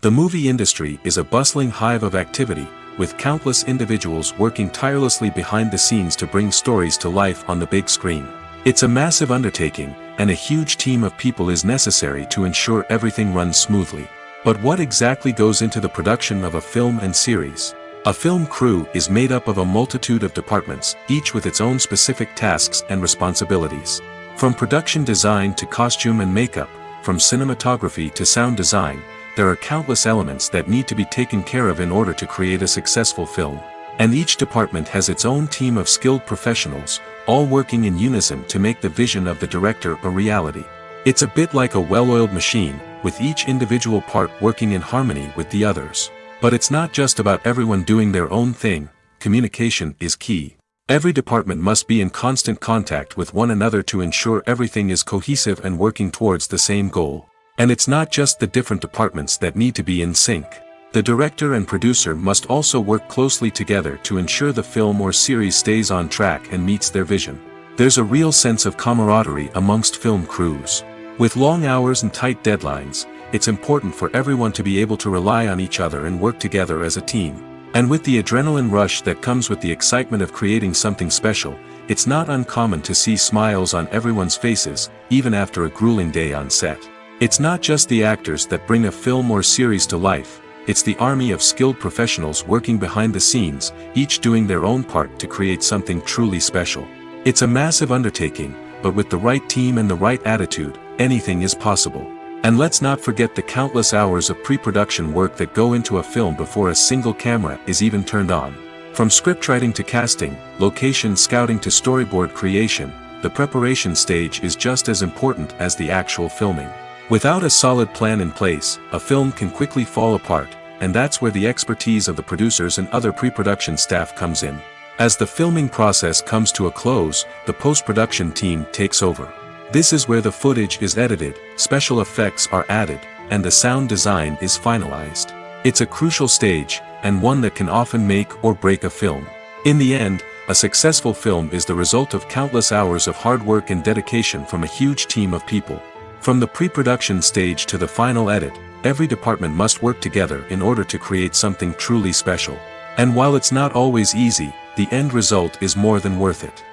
The movie industry is a bustling hive of activity, with countless individuals working tirelessly behind the scenes to bring stories to life on the big screen. It's a massive undertaking, and a huge team of people is necessary to ensure everything runs smoothly. But what exactly goes into the production of a film and series? A film crew is made up of a multitude of departments, each with its own specific tasks and responsibilities. From production design to costume and makeup, from cinematography to sound design, there are countless elements that need to be taken care of in order to create a successful film. And each department has its own team of skilled professionals, all working in unison to make the vision of the director a reality. It's a bit like a well-oiled machine, with each individual part working in harmony with the others. But it's not just about everyone doing their own thing. Communication is key. Every department must be in constant contact with one another to ensure everything is cohesive and working towards the same goal. And it's not just the different departments that need to be in sync. The director and producer must also work closely together to ensure the film or series stays on track and meets their vision. There's a real sense of camaraderie amongst film crews. With long hours and tight deadlines, it's important for everyone to be able to rely on each other and work together as a team. And with the adrenaline rush that comes with the excitement of creating something special, it's not uncommon to see smiles on everyone's faces, even after a grueling day on set. It's not just the actors that bring a film or series to life, it's the army of skilled professionals working behind the scenes, each doing their own part to create something truly special. It's a massive undertaking, but with the right team and the right attitude, anything is possible. And let's not forget the countless hours of pre-production work that go into a film before a single camera is even turned on. From scriptwriting to casting, location scouting to storyboard creation, the preparation stage is just as important as the actual filming. Without a solid plan in place, a film can quickly fall apart, and that's where the expertise of the producers and other pre-production staff comes in. As the filming process comes to a close, the post-production team takes over. This is where the footage is edited, special effects are added, and the sound design is finalized. It's a crucial stage, and one that can often make or break a film. In the end, a successful film is the result of countless hours of hard work and dedication from a huge team of people. From the pre-production stage to the final edit, every department must work together in order to create something truly special. And while it's not always easy, the end result is more than worth it.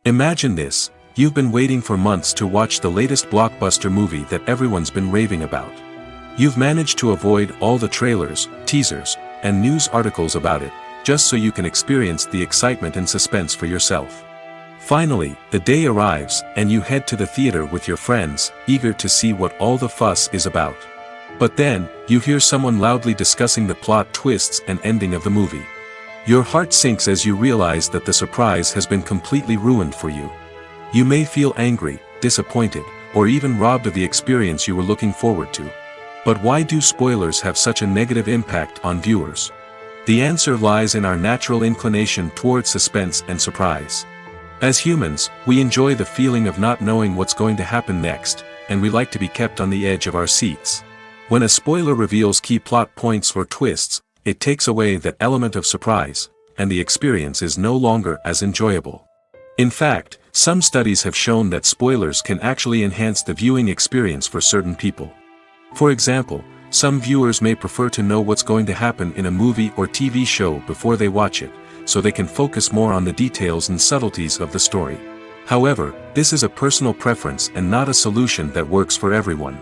Imagine this: you've been waiting for months to watch the latest blockbuster movie that everyone's been raving about. You've managed to avoid all the trailers, teasers, and news articles about it, just so you can experience the excitement and suspense for yourself. Finally, the day arrives, and you head to the theater with your friends, eager to see what all the fuss is about. But then, you hear someone loudly discussing the plot twists and ending of the movie. Your heart sinks as you realize that the surprise has been completely ruined for you. You may feel angry, disappointed, or even robbed of the experience you were looking forward to. But why do spoilers have such a negative impact on viewers? The answer lies in our natural inclination towards suspense and surprise. As humans, we enjoy the feeling of not knowing what's going to happen next, and we like to be kept on the edge of our seats. When a spoiler reveals key plot points or twists, it takes away that element of surprise, and the experience is no longer as enjoyable. In fact, some studies have shown that spoilers can actually enhance the viewing experience for certain people. For example, some viewers may prefer to know what's going to happen in a movie or TV show before they watch it, so they can focus more on the details and subtleties of the story. However, this is a personal preference and not a solution that works for everyone.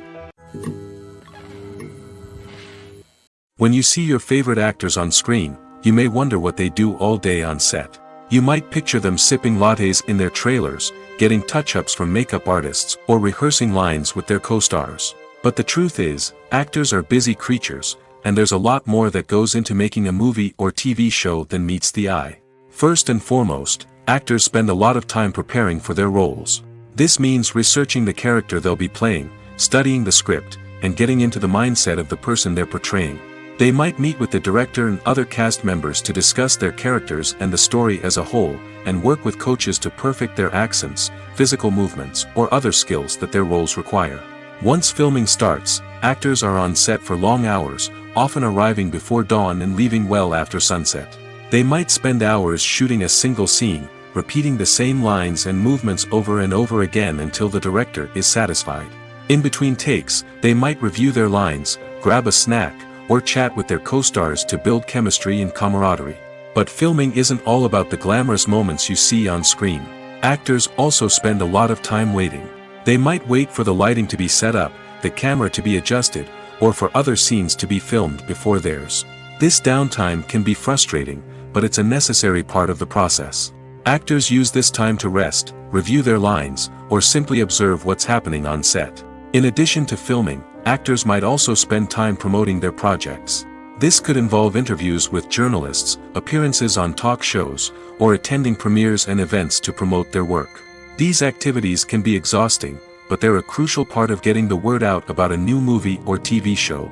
When you see your favorite actors on screen, you may wonder what they do all day on set. You might picture them sipping lattes in their trailers, getting touch-ups from makeup artists, or rehearsing lines with their co-stars. But the truth is, actors are busy creatures, and there's a lot more that goes into making a movie or TV show than meets the eye. First and foremost, actors spend a lot of time preparing for their roles. This means researching the character they'll be playing, studying the script, and getting into the mindset of the person they're portraying. They might meet with the director and other cast members to discuss their characters and the story as a whole, and work with coaches to perfect their accents, physical movements, or other skills that their roles require. Once filming starts, actors are on set for long hours, often arriving before dawn and leaving well after sunset. They might spend hours shooting a single scene, repeating the same lines and movements over and over again until the director is satisfied. In between takes, they might review their lines, grab a snack, or chat with their co-stars to build chemistry and camaraderie. But filming isn't all about the glamorous moments you see on screen. Actors also spend a lot of time waiting. They might wait for the lighting to be set up, the camera to be adjusted, or for other scenes to be filmed before theirs. This downtime can be frustrating, but it's a necessary part of the process. Actors use this time to rest, review their lines, or simply observe what's happening on set. In addition to filming, actors might also spend time promoting their projects. This could involve interviews with journalists, appearances on talk shows, or attending premieres and events to promote their work. These activities can be exhausting, but they're a crucial part of getting the word out about a new movie or TV show.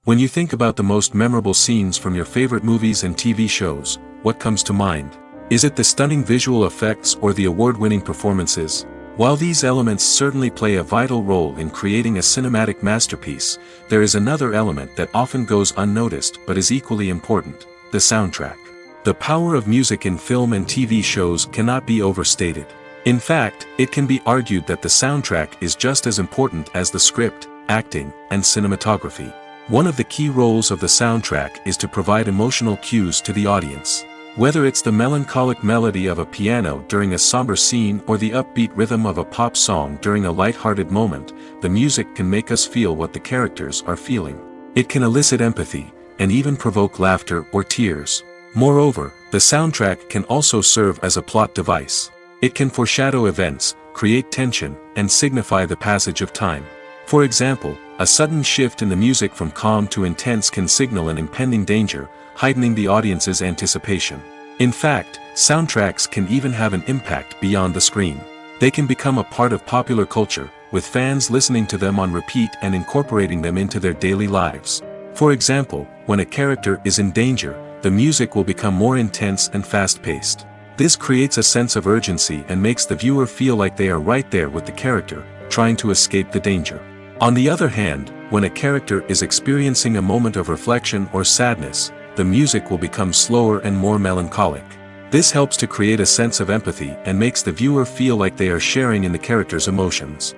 When you think about the most memorable scenes from your favorite movies and TV shows, what comes to mind? Is it the stunning visual effects or the award-winning performances? While these elements certainly play a vital role in creating a cinematic masterpiece, there is another element that often goes unnoticed but is equally important: the soundtrack. The power of music in film and TV shows cannot be overstated. In fact, it can be argued that the soundtrack is just as important as the script, acting, and cinematography. One of the key roles of the soundtrack is to provide emotional cues to the audience. Whether it's the melancholic melody of a piano during a somber scene or the upbeat rhythm of a pop song during a light-hearted moment, the music can make us feel what the characters are feeling. It can elicit empathy, and even provoke laughter or tears. Moreover, the soundtrack can also serve as a plot device. It can foreshadow events, create tension, and signify the passage of time. For example, a sudden shift in the music from calm to intense can signal an impending danger, heightening the audience's anticipation. In fact, soundtracks can even have an impact beyond the screen. They can become a part of popular culture, with fans listening to them on repeat and incorporating them into their daily lives. For example, when a character is in danger, the music will become more intense and fast-paced. This creates a sense of urgency and makes the viewer feel like they are right there with the character, trying to escape the danger. On the other hand, when a character is experiencing a moment of reflection or sadness, the music will become slower and more melancholic. This helps to create a sense of empathy and makes the viewer feel like they are sharing in the character's emotions.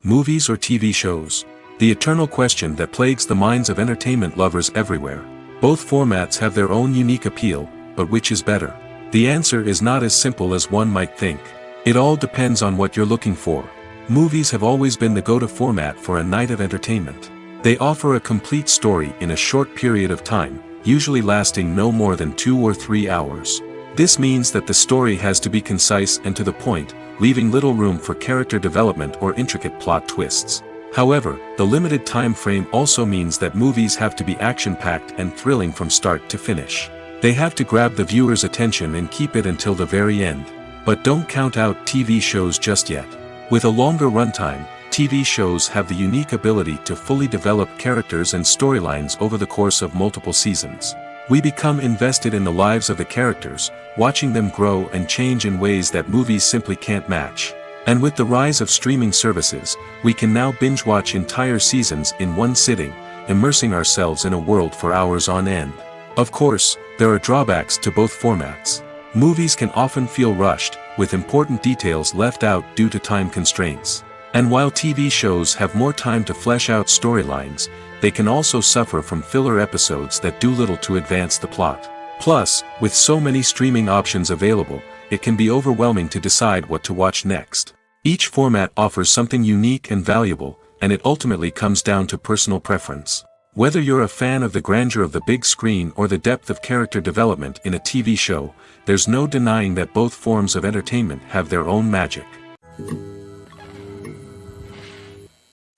Movies or TV shows? The eternal question that plagues the minds of entertainment lovers everywhere. Both formats have their own unique appeal, but which is better? The answer is not as simple as one might think. It all depends on what you're looking for. Movies have always been the go-to format for a night of entertainment. They offer a complete story in a short period of time, usually lasting no more than 2 or 3 hours. This means that the story has to be concise and to the point, leaving little room for character development or intricate plot twists. However, the limited time frame also means that movies have to be action-packed and thrilling from start to finish. They have to grab the viewer's attention and keep it until the very end. But don't count out TV shows just yet. With a longer runtime, TV shows have the unique ability to fully develop characters and storylines over the course of multiple seasons. We become invested in the lives of the characters, watching them grow and change in ways that movies simply can't match. And with the rise of streaming services, we can now binge-watch entire seasons in one sitting, immersing ourselves in a world for hours on end. Of course, there are drawbacks to both formats. Movies can often feel rushed, with important details left out due to time constraints. And while TV shows have more time to flesh out storylines, they can also suffer from filler episodes that do little to advance the plot. Plus, with so many streaming options available, it can be overwhelming to decide what to watch next. Each format offers something unique and valuable, and it ultimately comes down to personal preference. Whether you're a fan of the grandeur of the big screen or the depth of character development in a TV show, there's no denying that both forms of entertainment have their own magic.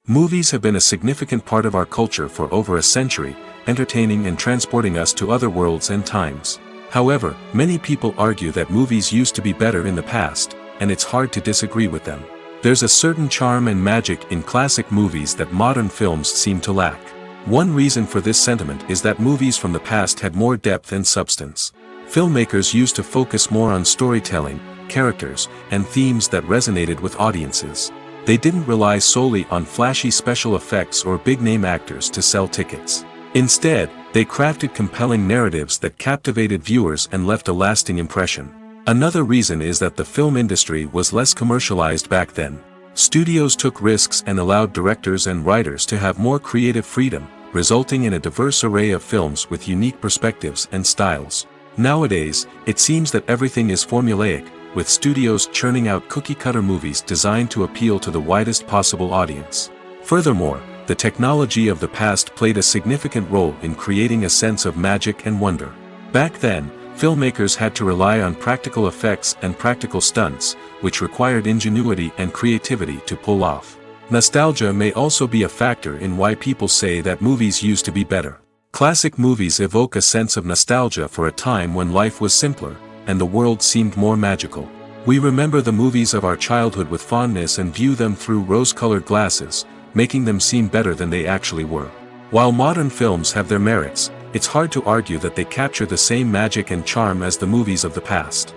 Movies have been a significant part of our culture for over a century, entertaining and transporting us to other worlds and times. However, many people argue that movies used to be better in the past, and it's hard to disagree with them. There's a certain charm and magic in classic movies that modern films seem to lack. One reason for this sentiment is that movies from the past had more depth and substance. Filmmakers used to focus more on storytelling, characters, and themes that resonated with audiences. They didn't rely solely on flashy special effects or big-name actors to sell tickets. Instead, they crafted compelling narratives that captivated viewers and left a lasting impression. Another reason is that the film industry was less commercialized back then. Studios took risks and allowed directors and writers to have more creative freedom, resulting in a diverse array of films with unique perspectives and styles. Nowadays, it seems that everything is formulaic, with studios churning out cookie-cutter movies designed to appeal to the widest possible audience. Furthermore, the technology of the past played a significant role in creating a sense of magic and wonder. Back then, filmmakers had to rely on practical effects and practical stunts, which required ingenuity and creativity to pull off. Nostalgia may also be a factor in why people say that movies used to be better. Classic movies evoke a sense of nostalgia for a time when life was simpler, and the world seemed more magical. We remember the movies of our childhood with fondness and view them through rose-colored glasses, making them seem better than they actually were. While modern films have their merits, it's hard to argue that they capture the same magic and charm as the movies of the past.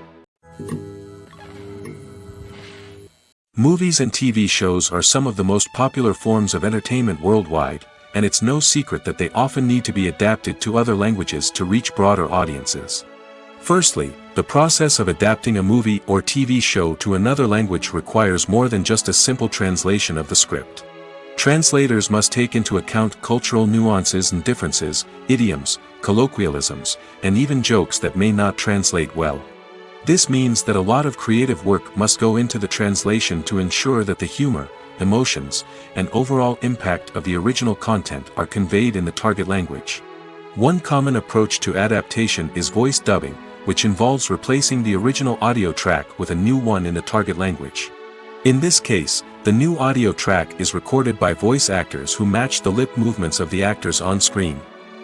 Movies and TV shows are some of the most popular forms of entertainment worldwide, and it's no secret that they often need to be adapted to other languages to reach broader audiences. Firstly, the process of adapting a movie or TV show to another language requires more than just a simple translation of the script. Translators must take into account cultural nuances and differences, idioms, colloquialisms, and even jokes that may not translate well. This means that a lot of creative work must go into the translation to ensure that the humor, emotions, and overall impact of the original content are conveyed in the target language. One common approach to adaptation is voice dubbing, which involves replacing the original audio track with a new one in the target language. In this case, the new audio track is recorded by voice actors who match the lip movements of the actors on screen.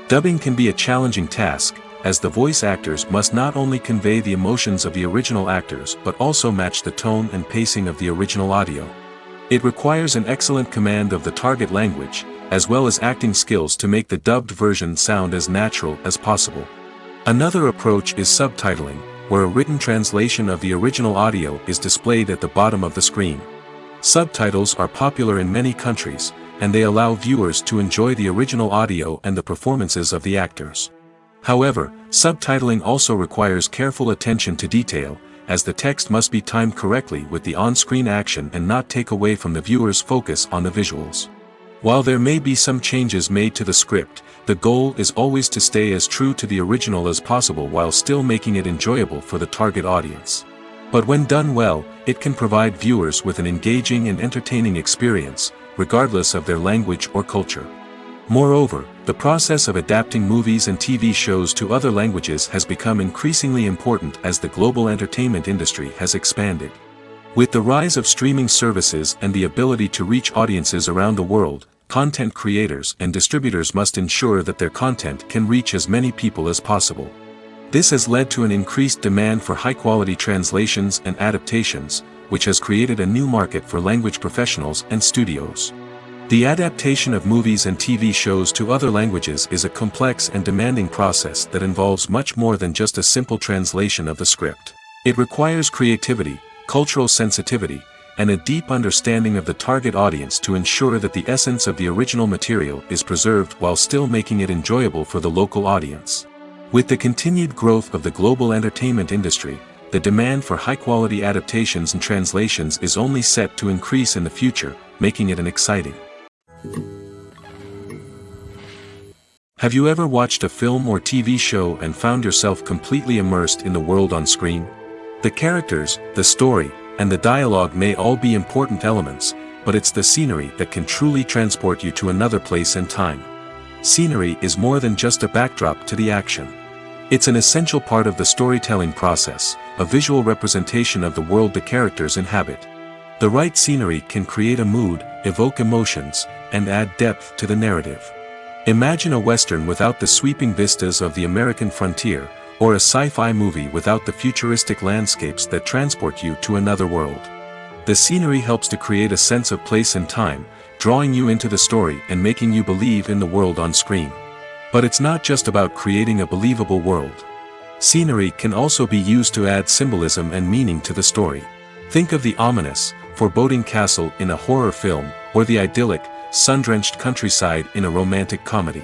Dubbing can be a challenging task, as the voice actors must not only convey the emotions of the original actors but also match the tone and pacing of the original audio. It requires an excellent command of the target language, as well as acting skills to make the dubbed version sound as natural as possible. Another approach is subtitling, where a written translation of the original audio is displayed at the bottom of the screen. Subtitles are popular in many countries, and they allow viewers to enjoy the original audio and the performances of the actors. However, subtitling also requires careful attention to detail, as the text must be timed correctly with the on-screen action and not take away from the viewer's focus on the visuals. While there may be some changes made to the script, the goal is always to stay as true to the original as possible while still making it enjoyable for the target audience. But when done well, it can provide viewers with an engaging and entertaining experience, regardless of their language or culture. Moreover, the process of adapting movies and TV shows to other languages has become increasingly important as the global entertainment industry has expanded. With the rise of streaming services and the ability to reach audiences around the world, content creators and distributors must ensure that their content can reach as many people as possible. This has led to an increased demand for high-quality translations and adaptations, which has created a new market for language professionals and studios. The adaptation of movies and TV shows to other languages is a complex and demanding process that involves much more than just a simple translation of the script. It requires creativity, cultural sensitivity, and a deep understanding of the target audience to ensure that the essence of the original material is preserved while still making it enjoyable for the local audience. With the continued growth of the global entertainment industry, the demand for high-quality adaptations and translations is only set to increase in the future, making it exciting. Have you ever watched a film or TV show and found yourself completely immersed in the world on screen? The characters, the story, and the dialogue may all be important elements, but it's the scenery that can truly transport you to another place and time. Scenery is more than just a backdrop to the action. It's an essential part of the storytelling process, a visual representation of the world the characters inhabit. The right scenery can create a mood, evoke emotions, and add depth to the narrative. Imagine a Western without the sweeping vistas of the American frontier, or a sci-fi movie without the futuristic landscapes that transport you to another world. The scenery helps to create a sense of place and time, drawing you into the story and making you believe in the world on screen. But it's not just about creating a believable world. Scenery can also be used to add symbolism and meaning to the story. Think of the ominous, foreboding castle in a horror film, or the idyllic, sun-drenched countryside in a romantic comedy.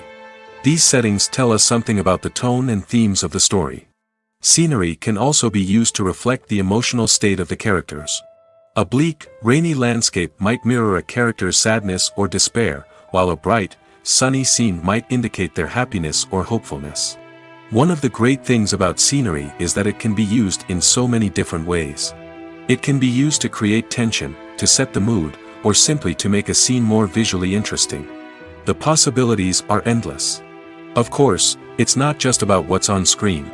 These settings tell us something about the tone and themes of the story. Scenery can also be used to reflect the emotional state of the characters. A bleak, rainy landscape might mirror a character's sadness or despair, while a bright, sunny scene might indicate their happiness or hopefulness. One of the great things about scenery is that it can be used in so many different ways. It can be used to create tension, to set the mood, or simply to make a scene more visually interesting. The possibilities are endless. Of course, it's not just about what's on screen.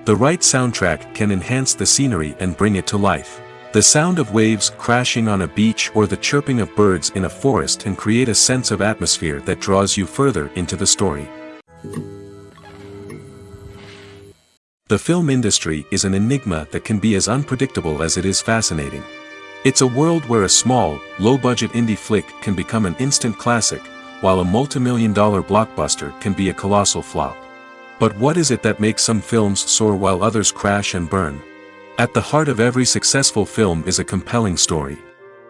The right soundtrack can enhance the scenery and bring it to life. The sound of waves crashing on a beach or the chirping of birds in a forest can create a sense of atmosphere that draws you further into the story. The film industry is an enigma that can be as unpredictable as it is fascinating. It's a world where a small, low-budget indie flick can become an instant classic, while a multi-million-dollar blockbuster can be a colossal flop. But what is it that makes some films soar while others crash and burn? At the heart of every successful film is a compelling story.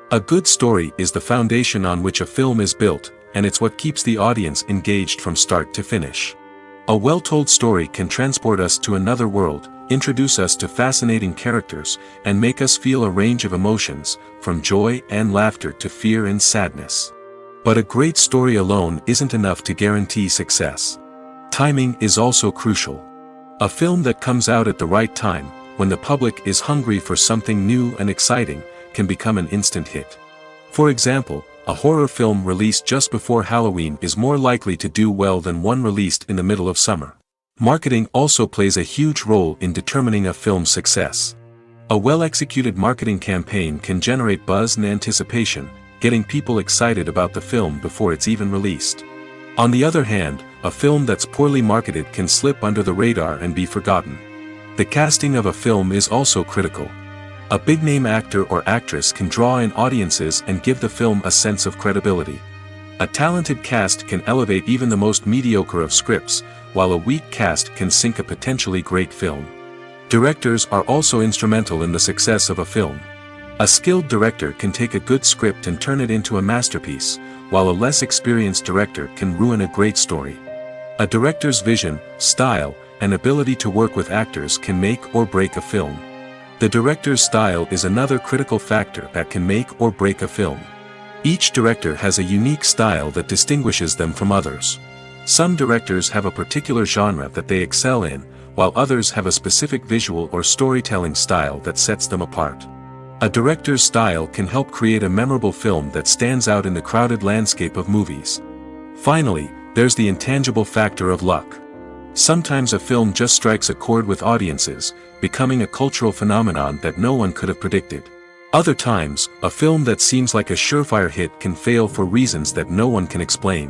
A good story is the foundation on which a film is built, and it's what keeps the audience engaged from start to finish. A well-told story can transport us to another world, introduce us to fascinating characters, and make us feel a range of emotions, from joy and laughter to fear and sadness. But a great story alone isn't enough to guarantee success. Timing is also crucial. A film that comes out at the right time, when the public is hungry for something new and exciting, can become an instant hit. For example, a horror film released just before Halloween is more likely to do well than one released in the middle of summer. Marketing also plays a huge role in determining a film's success. A well-executed marketing campaign can generate buzz and anticipation, getting people excited about the film before it's even released. On the other hand, a film that's poorly marketed can slip under the radar and be forgotten. The casting of a film is also critical. A big-name actor or actress can draw in audiences and give the film a sense of credibility. A talented cast can elevate even the most mediocre of scripts, while a weak cast can sink a potentially great film. Directors are also instrumental in the success of a film. A skilled director can take a good script and turn it into a masterpiece, while a less experienced director can ruin a great story. A director's vision, style, and ability to work with actors can make or break a film. The director's style is another critical factor that can make or break a film. Each director has a unique style that distinguishes them from others. Some directors have a particular genre that they excel in, while others have a specific visual or storytelling style that sets them apart. A director's style can help create a memorable film that stands out in the crowded landscape of movies. Finally, there's the intangible factor of luck. Sometimes a film just strikes a chord with audiences, becoming a cultural phenomenon that no one could have predicted. Other times, a film that seems like a surefire hit can fail for reasons that no one can explain.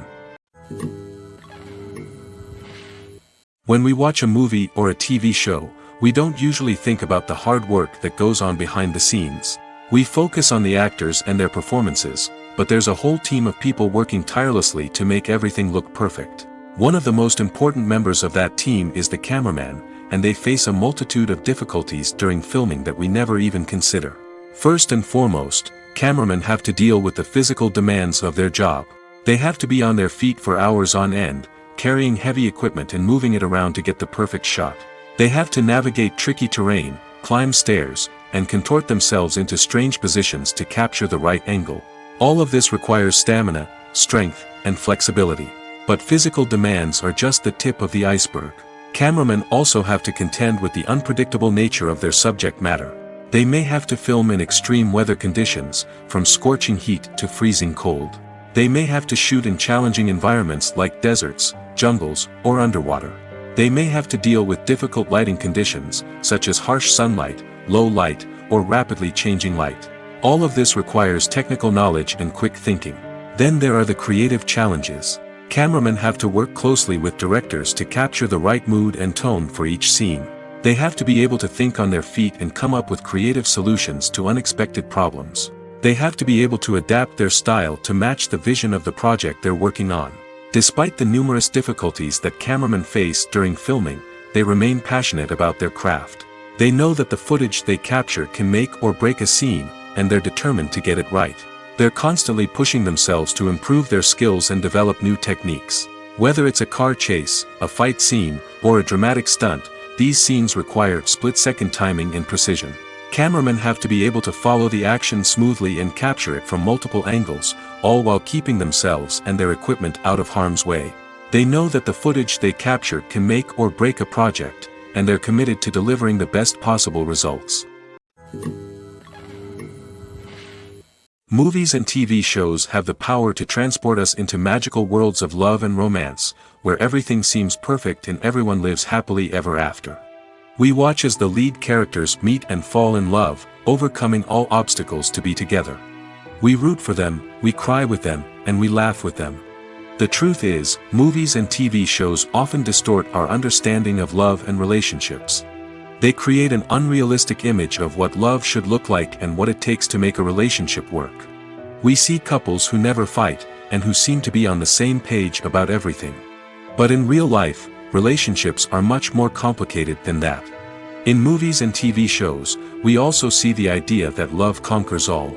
When we watch a movie or a TV show, we don't usually think about the hard work that goes on behind the scenes. We focus on the actors and their performances, but there's a whole team of people working tirelessly to make everything look perfect. One of the most important members of that team is the cameraman, and they face a multitude of difficulties during filming that we never even consider. First and foremost, cameramen have to deal with the physical demands of their job. They have to be on their feet for hours on end, carrying heavy equipment and moving it around to get the perfect shot. They have to navigate tricky terrain, climb stairs, and contort themselves into strange positions to capture the right angle. All of this requires stamina, strength, and flexibility. But physical demands are just the tip of the iceberg. Cameramen also have to contend with the unpredictable nature of their subject matter. They may have to film in extreme weather conditions, from scorching heat to freezing cold. They may have to shoot in challenging environments like deserts, jungles, or underwater. They may have to deal with difficult lighting conditions, such as harsh sunlight, low light, or rapidly changing light. All of this requires technical knowledge and quick thinking. Then there are the creative challenges. Cameramen have to work closely with directors to capture the right mood and tone for each scene. They have to be able to think on their feet and come up with creative solutions to unexpected problems. They have to be able to adapt their style to match the vision of the project they're working on. Despite the numerous difficulties that cameramen face during filming, they remain passionate about their craft. They know that the footage they capture can make or break a scene, and they're determined to get it right. They're constantly pushing themselves to improve their skills and develop new techniques. Whether it's a car chase, a fight scene, or a dramatic stunt, these scenes require split-second timing and precision. Cameramen have to be able to follow the action smoothly and capture it from multiple angles, all while keeping themselves and their equipment out of harm's way. They know that the footage they capture can make or break a project, and they're committed to delivering the best possible results. Movies and TV shows have the power to transport us into magical worlds of love and romance, where everything seems perfect and everyone lives happily ever after. We watch as the lead characters meet and fall in love, overcoming all obstacles to be together. We root for them, we cry with them, and we laugh with them. The truth is, movies and TV shows often distort our understanding of love and relationships. They create an unrealistic image of what love should look like and what it takes to make a relationship work. We see couples who never fight, and who seem to be on the same page about everything. But in real life, relationships are much more complicated than that. In movies and TV shows, we also see the idea that love conquers all.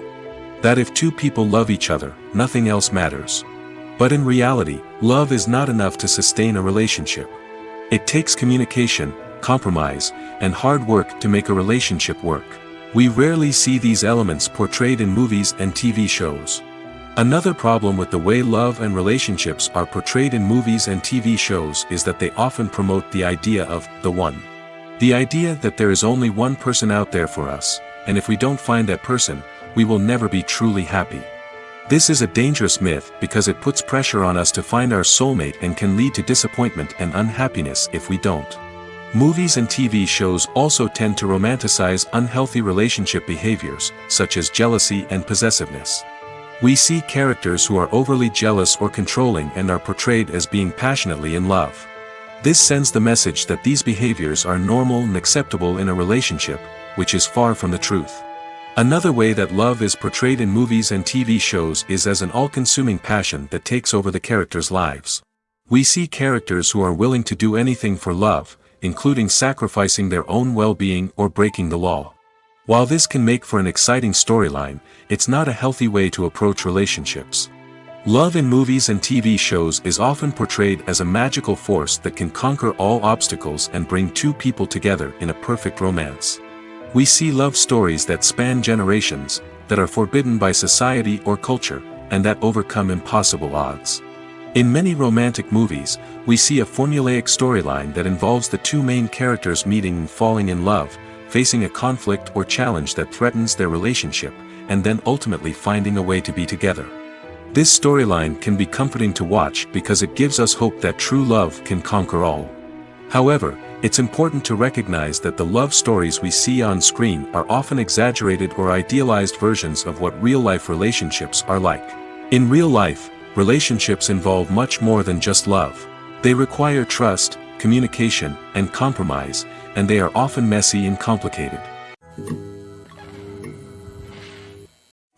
That if two people love each other, nothing else matters. But in reality, love is not enough to sustain a relationship. It takes communication, compromise, and hard work to make a relationship work. We rarely see these elements portrayed in movies and TV shows. Another problem with the way love and relationships are portrayed in movies and TV shows is that they often promote the idea of the one. The idea that there is only one person out there for us, and if we don't find that person, we will never be truly happy. This is a dangerous myth because it puts pressure on us to find our soulmate and can lead to disappointment and unhappiness if we don't. Movies and TV shows also tend to romanticize unhealthy relationship behaviors, such as jealousy and possessiveness. We see characters who are overly jealous or controlling and are portrayed as being passionately in love. This sends the message that these behaviors are normal and acceptable in a relationship, which is far from the truth. Another way that love is portrayed in movies and TV shows is as an all-consuming passion that takes over the characters' lives. We see characters who are willing to do anything for love, including sacrificing their own well-being or breaking the law. While this can make for an exciting storyline, it's not a healthy way to approach relationships. Love in movies and TV shows is often portrayed as a magical force that can conquer all obstacles and bring two people together in a perfect romance. We see love stories that span generations, that are forbidden by society or culture, and that overcome impossible odds. In many romantic movies, we see a formulaic storyline that involves the two main characters meeting and falling in love, facing a conflict or challenge that threatens their relationship, and then ultimately finding a way to be together. This storyline can be comforting to watch because it gives us hope that true love can conquer all. However, it's important to recognize that the love stories we see on screen are often exaggerated or idealized versions of what real-life relationships are like. In real life, relationships involve much more than just love. They require trust, communication, and compromise, and they are often messy and complicated.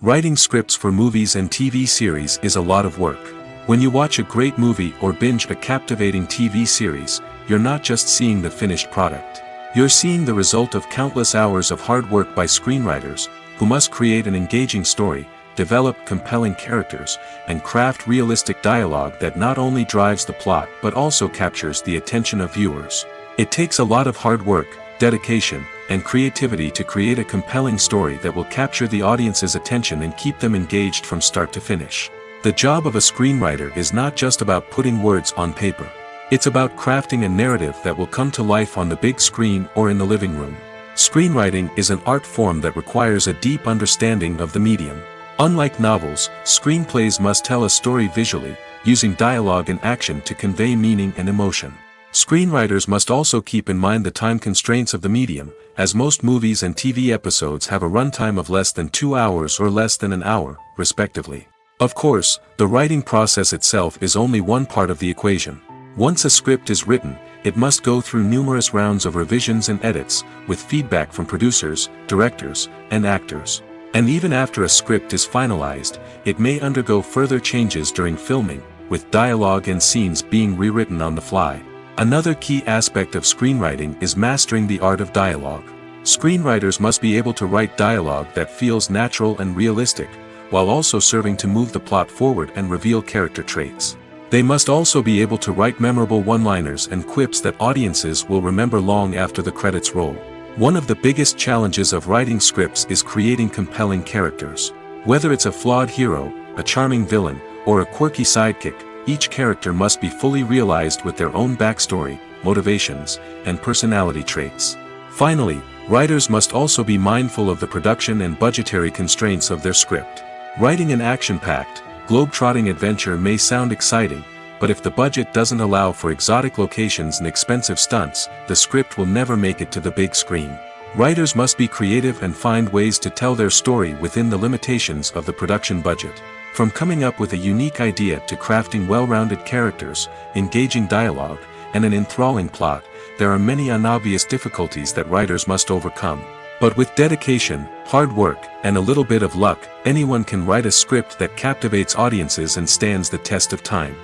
Writing scripts for movies and TV series is a lot of work. When you watch a great movie or binge a captivating TV series, you're not just seeing the finished product. You're seeing the result of countless hours of hard work by screenwriters, who must create an engaging story, develop compelling characters, and craft realistic dialogue that not only drives the plot but also captures the attention of viewers. It takes a lot of hard work, dedication, and creativity to create a compelling story that will capture the audience's attention and keep them engaged from start to finish. The job of a screenwriter is not just about putting words on paper. It's about crafting a narrative that will come to life on the big screen or in the living room. Screenwriting is an art form that requires a deep understanding of the medium. Unlike novels, screenplays must tell a story visually, using dialogue and action to convey meaning and emotion. Screenwriters must also keep in mind the time constraints of the medium, as most movies and TV episodes have a runtime of less than 2 hours or less than an hour, respectively. Of course, the writing process itself is only one part of the equation. Once a script is written, it must go through numerous rounds of revisions and edits, with feedback from producers, directors, and actors. And even after a script is finalized, it may undergo further changes during filming, with dialogue and scenes being rewritten on the fly. Another key aspect of screenwriting is mastering the art of dialogue. Screenwriters must be able to write dialogue that feels natural and realistic, while also serving to move the plot forward and reveal character traits. They must also be able to write memorable one-liners and quips that audiences will remember long after the credits roll. One of the biggest challenges of writing scripts is creating compelling characters. Whether it's a flawed hero, a charming villain, or a quirky sidekick, each character must be fully realized with their own backstory, motivations, and personality traits. Finally, writers must also be mindful of the production and budgetary constraints of their script. Writing an action-packed, globe-trotting adventure may sound exciting, but if the budget doesn't allow for exotic locations and expensive stunts, the script will never make it to the big screen. Writers must be creative and find ways to tell their story within the limitations of the production budget. From coming up with a unique idea to crafting well-rounded characters, engaging dialogue, and an enthralling plot, there are many unobvious difficulties that writers must overcome. But with dedication, hard work, and a little bit of luck, anyone can write a script that captivates audiences and stands the test of time.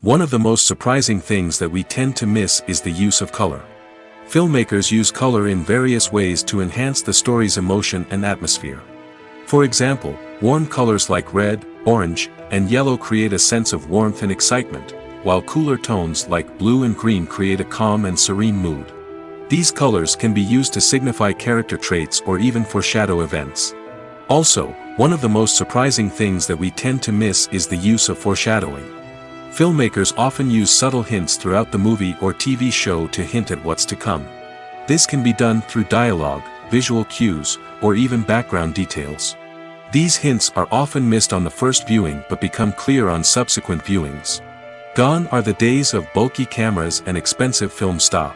One of the most surprising things that we tend to miss is the use of color. Filmmakers use color in various ways to enhance the story's emotion and atmosphere. For example, warm colors like red, orange, and yellow create a sense of warmth and excitement, while cooler tones like blue and green create a calm and serene mood. These colors can be used to signify character traits or even foreshadow events. Also, one of the most surprising things that we tend to miss is the use of foreshadowing. Filmmakers often use subtle hints throughout the movie or TV show to hint at what's to come. This can be done through dialogue, visual cues, or even background details. These hints are often missed on the first viewing but become clear on subsequent viewings. Gone are the days of bulky cameras and expensive film stock.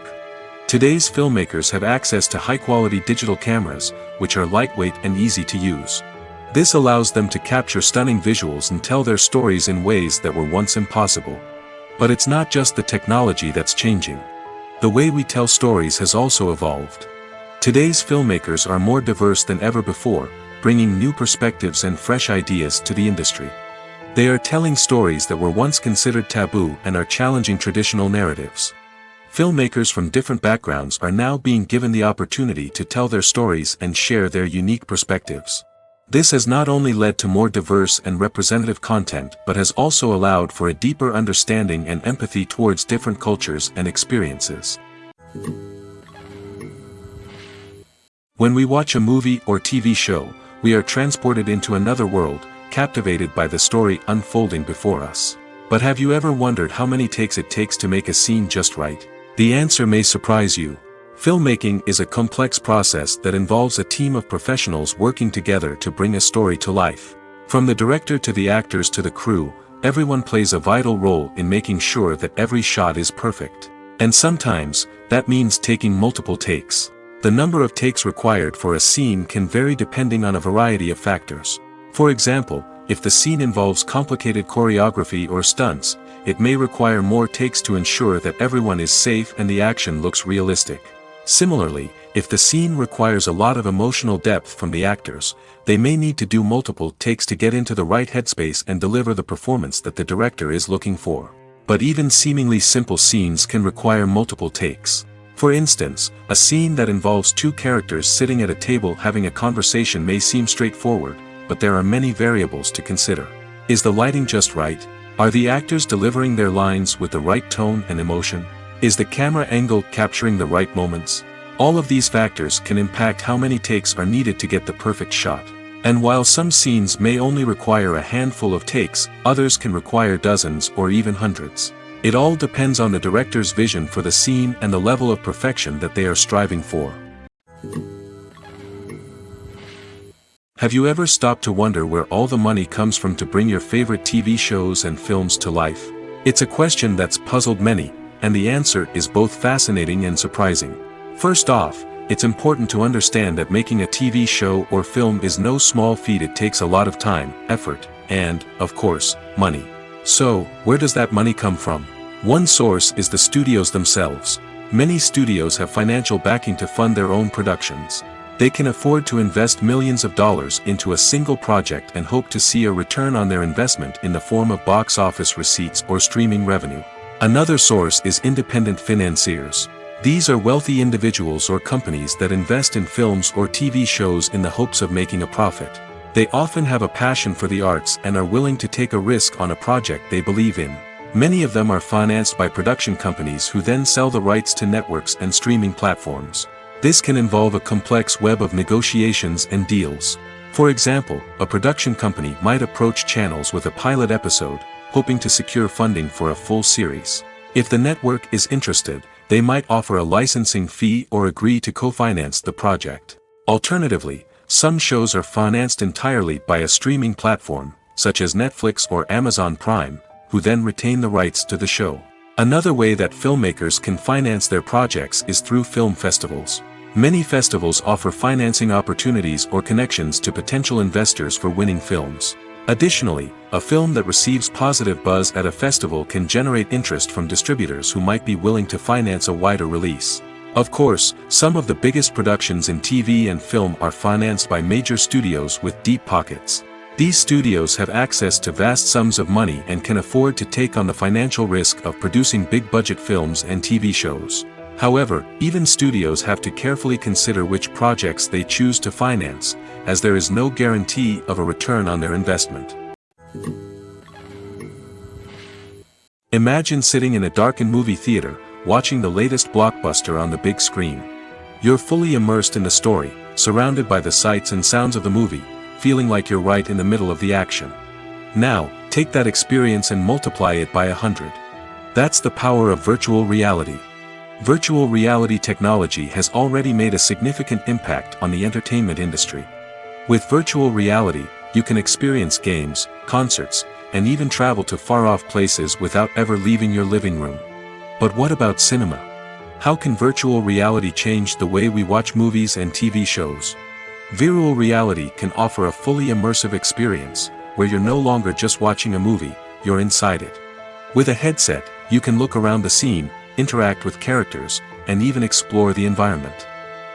Today's filmmakers have access to high-quality digital cameras, which are lightweight and easy to use. This allows them to capture stunning visuals and tell their stories in ways that were once impossible. But it's not just the technology that's changing. The way we tell stories has also evolved. Today's filmmakers are more diverse than ever before, bringing new perspectives and fresh ideas to the industry. They are telling stories that were once considered taboo and are challenging traditional narratives. Filmmakers from different backgrounds are now being given the opportunity to tell their stories and share their unique perspectives. This has not only led to more diverse and representative content but has also allowed for a deeper understanding and empathy towards different cultures and experiences. When we watch a movie or TV show, we are transported into another world, captivated by the story unfolding before us. But have you ever wondered how many takes it takes to make a scene just right? The answer may surprise you. Filmmaking is a complex process that involves a team of professionals working together to bring a story to life. From the director to the actors to the crew, everyone plays a vital role in making sure that every shot is perfect. And sometimes, that means taking multiple takes. The number of takes required for a scene can vary depending on a variety of factors. For example, if the scene involves complicated choreography or stunts, it may require more takes to ensure that everyone is safe and the action looks realistic. Similarly, if the scene requires a lot of emotional depth from the actors, they may need to do multiple takes to get into the right headspace and deliver the performance that the director is looking for. But even seemingly simple scenes can require multiple takes. For instance, a scene that involves two characters sitting at a table having a conversation may seem straightforward, but there are many variables to consider. Is the lighting just right? Are the actors delivering their lines with the right tone and emotion? Is the camera angle capturing the right moments? All of these factors can impact how many takes are needed to get the perfect shot. And while some scenes may only require a handful of takes, others can require dozens or even hundreds. It all depends on the director's vision for the scene and the level of perfection that they are striving for. Have you ever stopped to wonder where all the money comes from to bring your favorite TV shows and films to life? It's a question that's puzzled many, and the answer is both fascinating and surprising. First off, it's important to understand that making a TV show or film is no small feat. It takes a lot of time, effort, and, of course, money. So, where does that money come from? One source is the studios themselves. Many studios have financial backing to fund their own productions. They can afford to invest millions of dollars into a single project and hope to see a return on their investment in the form of box office receipts or streaming revenue. Another source is independent financiers. These are wealthy individuals or companies that invest in films or TV shows in the hopes of making a profit. They often have a passion for the arts and are willing to take a risk on a project they believe in. Many of them are financed by production companies who then sell the rights to networks and streaming platforms. This can involve a complex web of negotiations and deals. For example, a production company might approach channels with a pilot episode, hoping to secure funding for a full series. If the network is interested, they might offer a licensing fee or agree to co-finance the project. Alternatively, some shows are financed entirely by a streaming platform, such as Netflix or Amazon Prime, who then retain the rights to the show. Another way that filmmakers can finance their projects is through film festivals. Many festivals offer financing opportunities or connections to potential investors for winning films. Additionally, a film that receives positive buzz at a festival can generate interest from distributors who might be willing to finance a wider release. Of course, some of the biggest productions in TV and film are financed by major studios with deep pockets. These studios have access to vast sums of money and can afford to take on the financial risk of producing big-budget films and TV shows. However, even studios have to carefully consider which projects they choose to finance, as there is no guarantee of a return on their investment. Imagine sitting in a darkened movie theater, watching the latest blockbuster on the big screen. You're fully immersed in the story, surrounded by the sights and sounds of the movie, feeling like you're right in the middle of the action. Now, take that experience and multiply it by 100. That's the power of virtual reality. Virtual reality technology has already made a significant impact on the entertainment industry. With virtual reality, you can experience games, concerts, and even travel to far-off places without ever leaving your living room. But what about cinema? How can virtual reality change the way we watch movies and TV shows? Virtual reality can offer a fully immersive experience, where you're no longer just watching a movie, you're inside it. With a headset, you can look around the scene, interact with characters, and even explore the environment.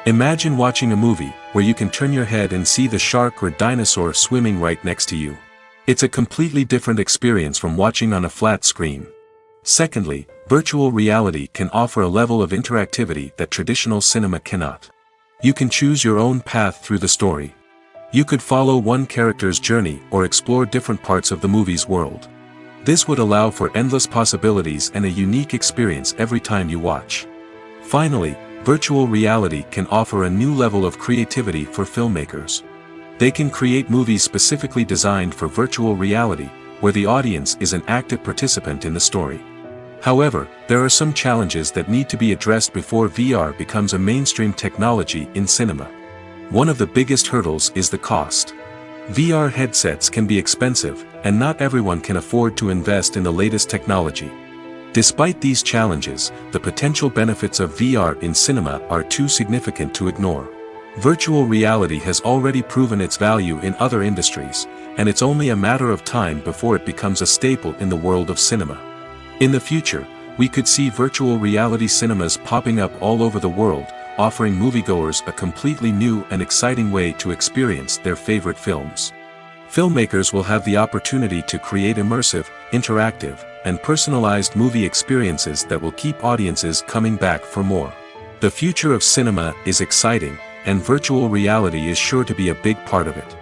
Imagine watching a movie where you can turn your head and see the shark or dinosaur swimming right next to you. It's a completely different experience from watching on a flat screen. Secondly, virtual reality can offer a level of interactivity that traditional cinema cannot. You can choose your own path through the story. You could follow one character's journey or explore different parts of the movie's world. This would allow for endless possibilities and a unique experience every time you watch. Finally, virtual reality can offer a new level of creativity for filmmakers. They can create movies specifically designed for virtual reality, where the audience is an active participant in the story. However, there are some challenges that need to be addressed before VR becomes a mainstream technology in cinema. One of the biggest hurdles is the cost. VR headsets can be expensive, and not everyone can afford to invest in the latest technology. Despite these challenges, the potential benefits of VR in cinema are too significant to ignore. Virtual reality has already proven its value in other industries, and it's only a matter of time before it becomes a staple in the world of cinema. In the future, we could see virtual reality cinemas popping up all over the world, offering moviegoers a completely new and exciting way to experience their favorite films. Filmmakers will have the opportunity to create immersive, interactive, and personalized movie experiences that will keep audiences coming back for more. The future of cinema is exciting, and virtual reality is sure to be a big part of it.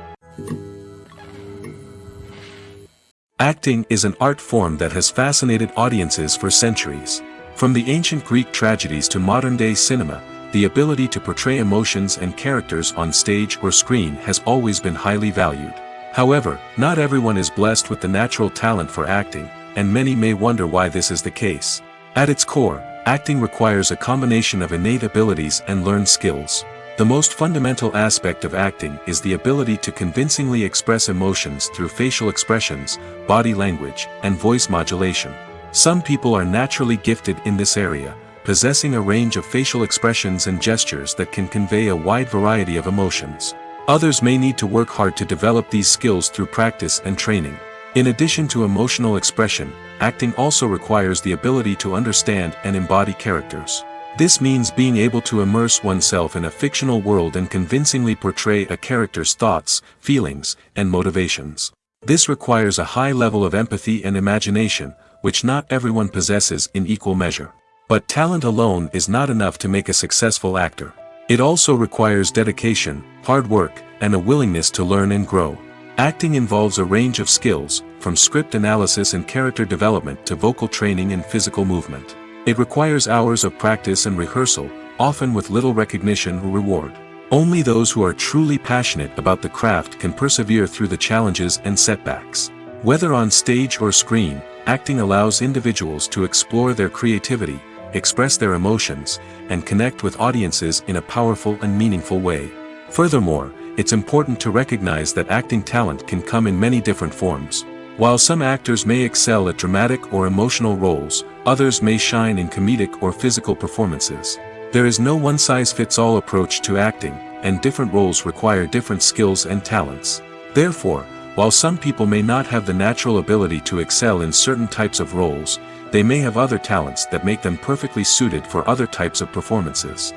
Acting is an art form that has fascinated audiences for centuries. From the ancient Greek tragedies to modern-day cinema, the ability to portray emotions and characters on stage or screen has always been highly valued. However, not everyone is blessed with the natural talent for acting, and many may wonder why this is the case. At its core, acting requires a combination of innate abilities and learned skills. The most fundamental aspect of acting is the ability to convincingly express emotions through facial expressions, body language, and voice modulation. Some people are naturally gifted in this area, possessing a range of facial expressions and gestures that can convey a wide variety of emotions. Others may need to work hard to develop these skills through practice and training. In addition to emotional expression, acting also requires the ability to understand and embody characters. This means being able to immerse oneself in a fictional world and convincingly portray a character's thoughts, feelings, and motivations. This requires a high level of empathy and imagination, which not everyone possesses in equal measure. But talent alone is not enough to make a successful actor. It also requires dedication, hard work, and a willingness to learn and grow. Acting involves a range of skills, from script analysis and character development to vocal training and physical movement. It requires hours of practice and rehearsal, often with little recognition or reward. Only those who are truly passionate about the craft can persevere through the challenges and setbacks. Whether on stage or screen, acting allows individuals to explore their creativity, express their emotions, and connect with audiences in a powerful and meaningful way. Furthermore, it's important to recognize that acting talent can come in many different forms. While some actors may excel at dramatic or emotional roles, others may shine in comedic or physical performances. There is no one-size-fits-all approach to acting, and different roles require different skills and talents. Therefore, while some people may not have the natural ability to excel in certain types of roles, they may have other talents that make them perfectly suited for other types of performances.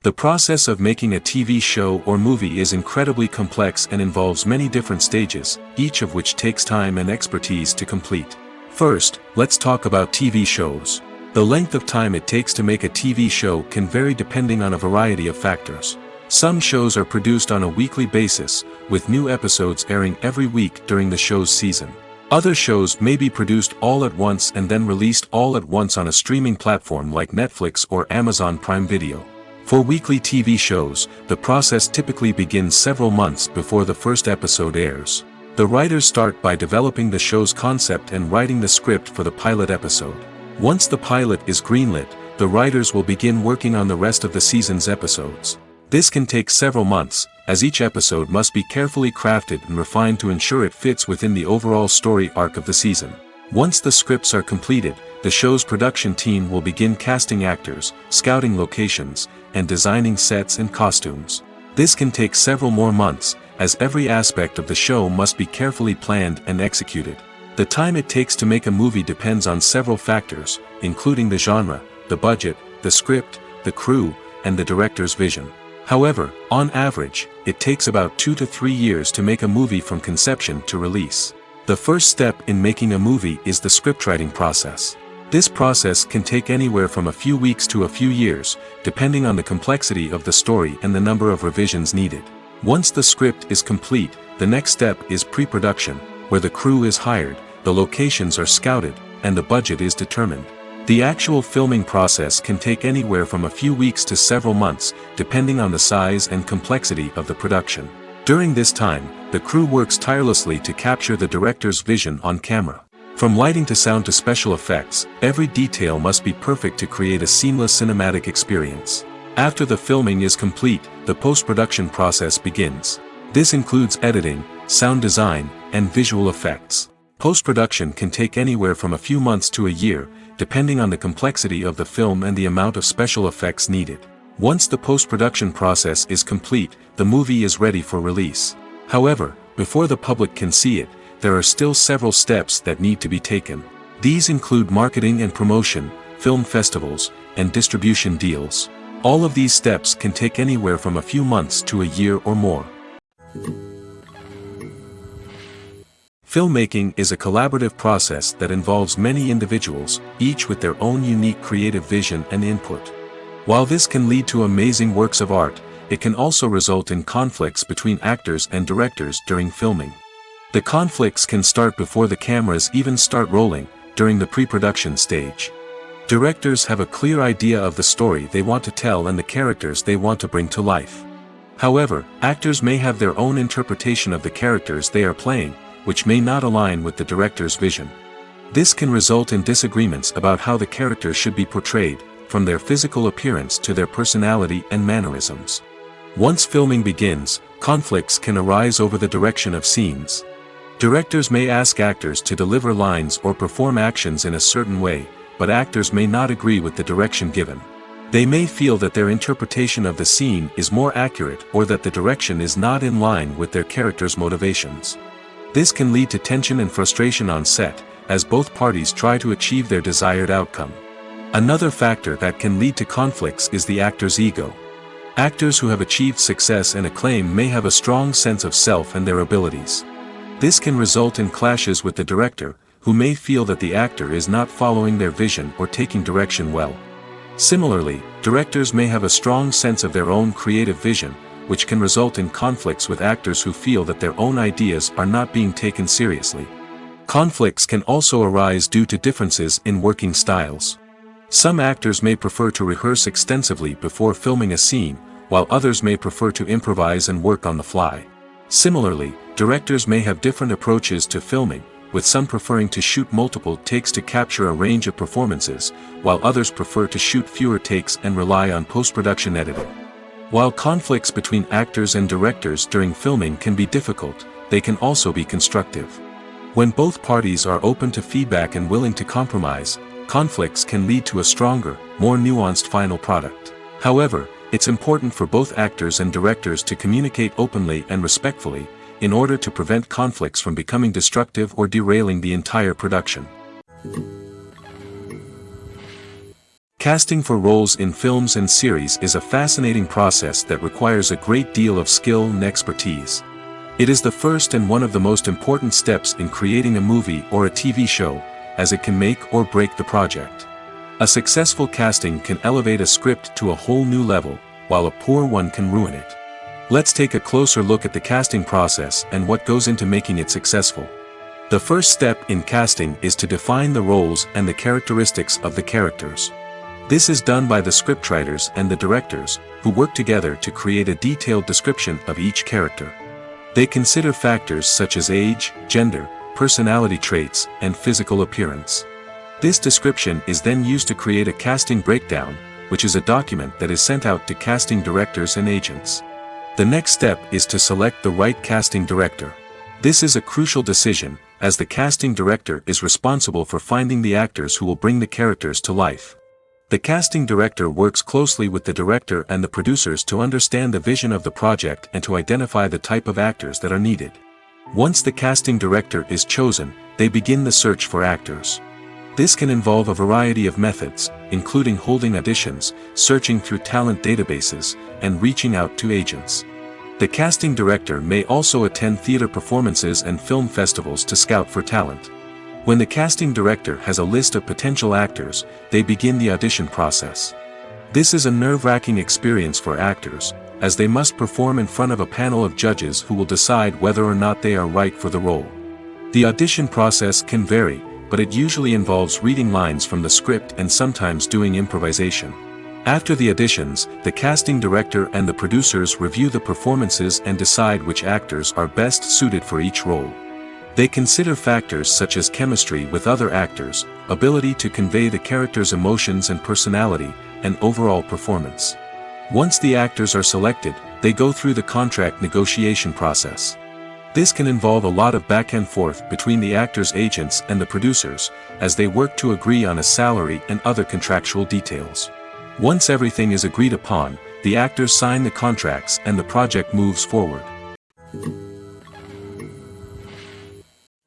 The process of making a TV show or movie is incredibly complex and involves many different stages, each of which takes time and expertise to complete. First, let's talk about TV shows. The length of time it takes to make a TV show can vary depending on a variety of factors. Some shows are produced on a weekly basis, with new episodes airing every week during the show's season. Other shows may be produced all at once and then released all at once on a streaming platform like Netflix or Amazon Prime Video. For weekly TV shows, the process typically begins several months before the first episode airs. The writers start by developing the show's concept and writing the script for the pilot episode. Once the pilot is greenlit, the writers will begin working on the rest of the season's episodes. This can take several months, as each episode must be carefully crafted and refined to ensure it fits within the overall story arc of the season. Once the scripts are completed, the show's production team will begin casting actors, scouting locations, and designing sets and costumes. This can take several more months, as every aspect of the show must be carefully planned and executed. The time it takes to make a movie depends on several factors, including the genre, the budget, the script, the crew, and the director's vision. However, on average, it takes about 2 to 3 years to make a movie from conception to release. The first step in making a movie is the scriptwriting process. This process can take anywhere from a few weeks to a few years, depending on the complexity of the story and the number of revisions needed. Once the script is complete, the next step is pre-production, where the crew is hired, the locations are scouted, and the budget is determined. The actual filming process can take anywhere from a few weeks to several months, depending on the size and complexity of the production. During this time, the crew works tirelessly to capture the director's vision on camera. From lighting to sound to special effects, every detail must be perfect to create a seamless cinematic experience. After the filming is complete, the post-production process begins. This includes editing, sound design, and visual effects. Post-production can take anywhere from a few months to a year, depending on the complexity of the film and the amount of special effects needed. Once the post-production process is complete, the movie is ready for release. However, before the public can see it, there are still several steps that need to be taken. These include marketing and promotion, film festivals, and distribution deals. All of these steps can take anywhere from a few months to a year or more. Filmmaking is a collaborative process that involves many individuals, each with their own unique creative vision and input. While this can lead to amazing works of art, it can also result in conflicts between actors and directors during filming. The conflicts can start before the cameras even start rolling, during the pre-production stage. Directors have a clear idea of the story they want to tell and the characters they want to bring to life. However, actors may have their own interpretation of the characters they are playing, which may not align with the director's vision. This can result in disagreements about how the characters should be portrayed, from their physical appearance to their personality and mannerisms. Once filming begins, conflicts can arise over the direction of scenes. Directors may ask actors to deliver lines or perform actions in a certain way, but actors may not agree with the direction given. They may feel that their interpretation of the scene is more accurate or that the direction is not in line with their character's motivations. This can lead to tension and frustration on set, as both parties try to achieve their desired outcome. Another factor that can lead to conflicts is the actor's ego. Actors who have achieved success and acclaim may have a strong sense of self and their abilities. This can result in clashes with the director, who may feel that the actor is not following their vision or taking direction well. Similarly, directors may have a strong sense of their own creative vision, which can result in conflicts with actors who feel that their own ideas are not being taken seriously. Conflicts can also arise due to differences in working styles. Some actors may prefer to rehearse extensively before filming a scene, while others may prefer to improvise and work on the fly. Similarly, directors may have different approaches to filming, with some preferring to shoot multiple takes to capture a range of performances, while others prefer to shoot fewer takes and rely on post-production editing. While conflicts between actors and directors during filming can be difficult, they can also be constructive. When both parties are open to feedback and willing to compromise, conflicts can lead to a stronger, more nuanced final product. However, it's important for both actors and directors to communicate openly and respectfully, in order to prevent conflicts from becoming destructive or derailing the entire production. Casting for roles in films and series is a fascinating process that requires a great deal of skill and expertise. It is the first and one of the most important steps in creating a movie or a TV show, as it can make or break the project. A successful casting can elevate a script to a whole new level, while a poor one can ruin it. Let's take a closer look at the casting process and what goes into making it successful. The first step in casting is to define the roles and the characteristics of the characters. This is done by the scriptwriters and the directors, who work together to create a detailed description of each character. They consider factors such as age, gender, personality traits, and physical appearance. This description is then used to create a casting breakdown, which is a document that is sent out to casting directors and agents. The next step is to select the right casting director. This is a crucial decision, as the casting director is responsible for finding the actors who will bring the characters to life. The casting director works closely with the director and the producers to understand the vision of the project and to identify the type of actors that are needed. Once the casting director is chosen, they begin the search for actors. This can involve a variety of methods, including holding auditions, searching through talent databases, and reaching out to agents. The casting director may also attend theater performances and film festivals to scout for talent. When the casting director has a list of potential actors, they begin the audition process. This is a nerve-wracking experience for actors, as they must perform in front of a panel of judges who will decide whether or not they are right for the role. The audition process can vary, but it usually involves reading lines from the script and sometimes doing improvisation. After the auditions, the casting director and the producers review the performances and decide which actors are best suited for each role. They consider factors such as chemistry with other actors, ability to convey the character's emotions and personality, and overall performance. Once the actors are selected, they go through the contract negotiation process. This can involve a lot of back and forth between the actors' agents and the producers, as they work to agree on a salary and other contractual details. Once everything is agreed upon, the actors sign the contracts and the project moves forward.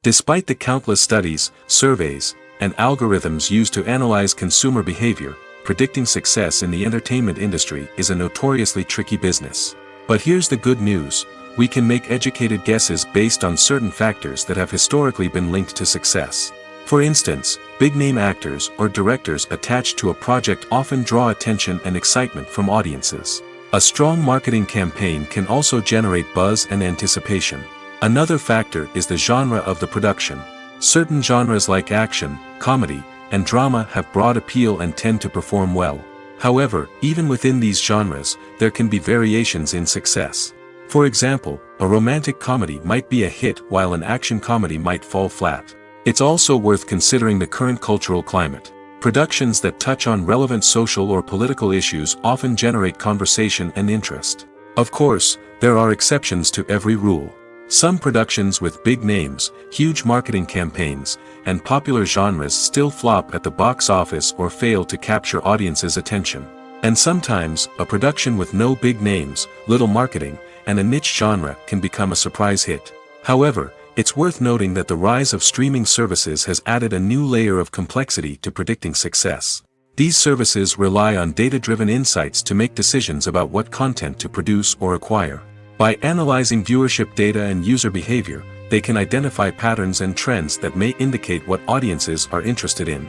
Despite the countless studies, surveys, and algorithms used to analyze consumer behavior, predicting success in the entertainment industry is a notoriously tricky business. But here's the good news. We can make educated guesses based on certain factors that have historically been linked to success. For instance, big-name actors or directors attached to a project often draw attention and excitement from audiences. A strong marketing campaign can also generate buzz and anticipation. Another factor is the genre of the production. Certain genres like action, comedy, and drama have broad appeal and tend to perform well. However, even within these genres, there can be variations in success. For example, a romantic comedy might be a hit while an action comedy might fall flat. It's also worth considering the current cultural climate. Productions that touch on relevant social or political issues often generate conversation and interest. Of course, there are exceptions to every rule. Some productions with big names, huge marketing campaigns, and popular genres still flop at the box office or fail to capture audiences' attention. And sometimes, a production with no big names, little marketing, and a niche genre can become a surprise hit. However, it's worth noting that the rise of streaming services has added a new layer of complexity to predicting success. These services rely on data-driven insights to make decisions about what content to produce or acquire. By analyzing viewership data and user behavior, they can identify patterns and trends that may indicate what audiences are interested in.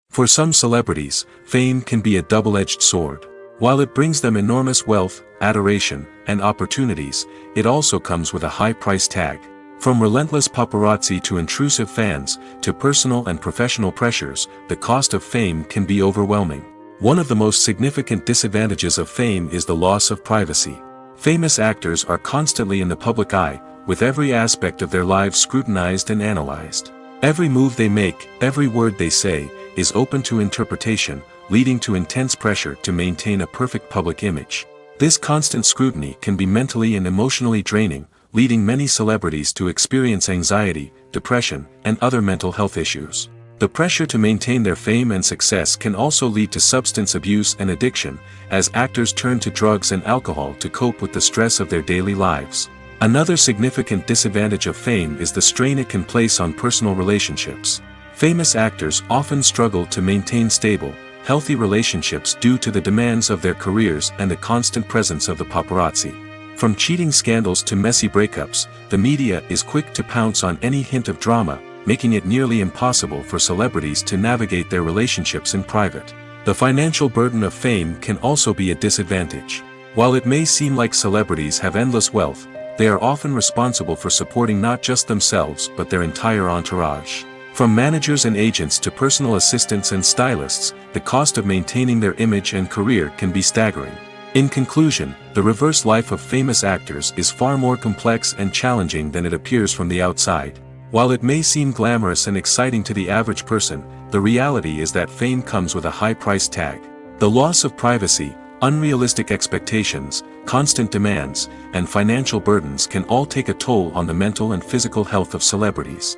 For some celebrities, fame can be a double-edged sword. While it brings them enormous wealth, adoration, and opportunities, it also comes with a high price tag. From relentless paparazzi to intrusive fans, to personal and professional pressures, the cost of fame can be overwhelming. One of the most significant disadvantages of fame is the loss of privacy. Famous actors are constantly in the public eye, with every aspect of their lives scrutinized and analyzed. Every move they make, every word they say, is open to interpretation, leading to intense pressure to maintain a perfect public image. This constant scrutiny can be mentally and emotionally draining, leading many celebrities to experience anxiety, depression, and other mental health issues. The pressure to maintain their fame and success can also lead to substance abuse and addiction, as actors turn to drugs and alcohol to cope with the stress of their daily lives. Another significant disadvantage of fame is the strain it can place on personal relationships. Famous actors often struggle to maintain stable, healthy relationships due to the demands of their careers and the constant presence of the paparazzi. From cheating scandals to messy breakups, the media is quick to pounce on any hint of drama, making it nearly impossible for celebrities to navigate their relationships in private. The financial burden of fame can also be a disadvantage. While it may seem like celebrities have endless wealth, they are often responsible for supporting not just themselves but their entire entourage. From managers and agents to personal assistants and stylists, the cost of maintaining their image and career can be staggering. In conclusion, the reverse life of famous actors is far more complex and challenging than it appears from the outside. While it may seem glamorous and exciting to the average person, the reality is that fame comes with a high price tag. The loss of privacy, unrealistic expectations, constant demands, and financial burdens can all take a toll on the mental and physical health of celebrities.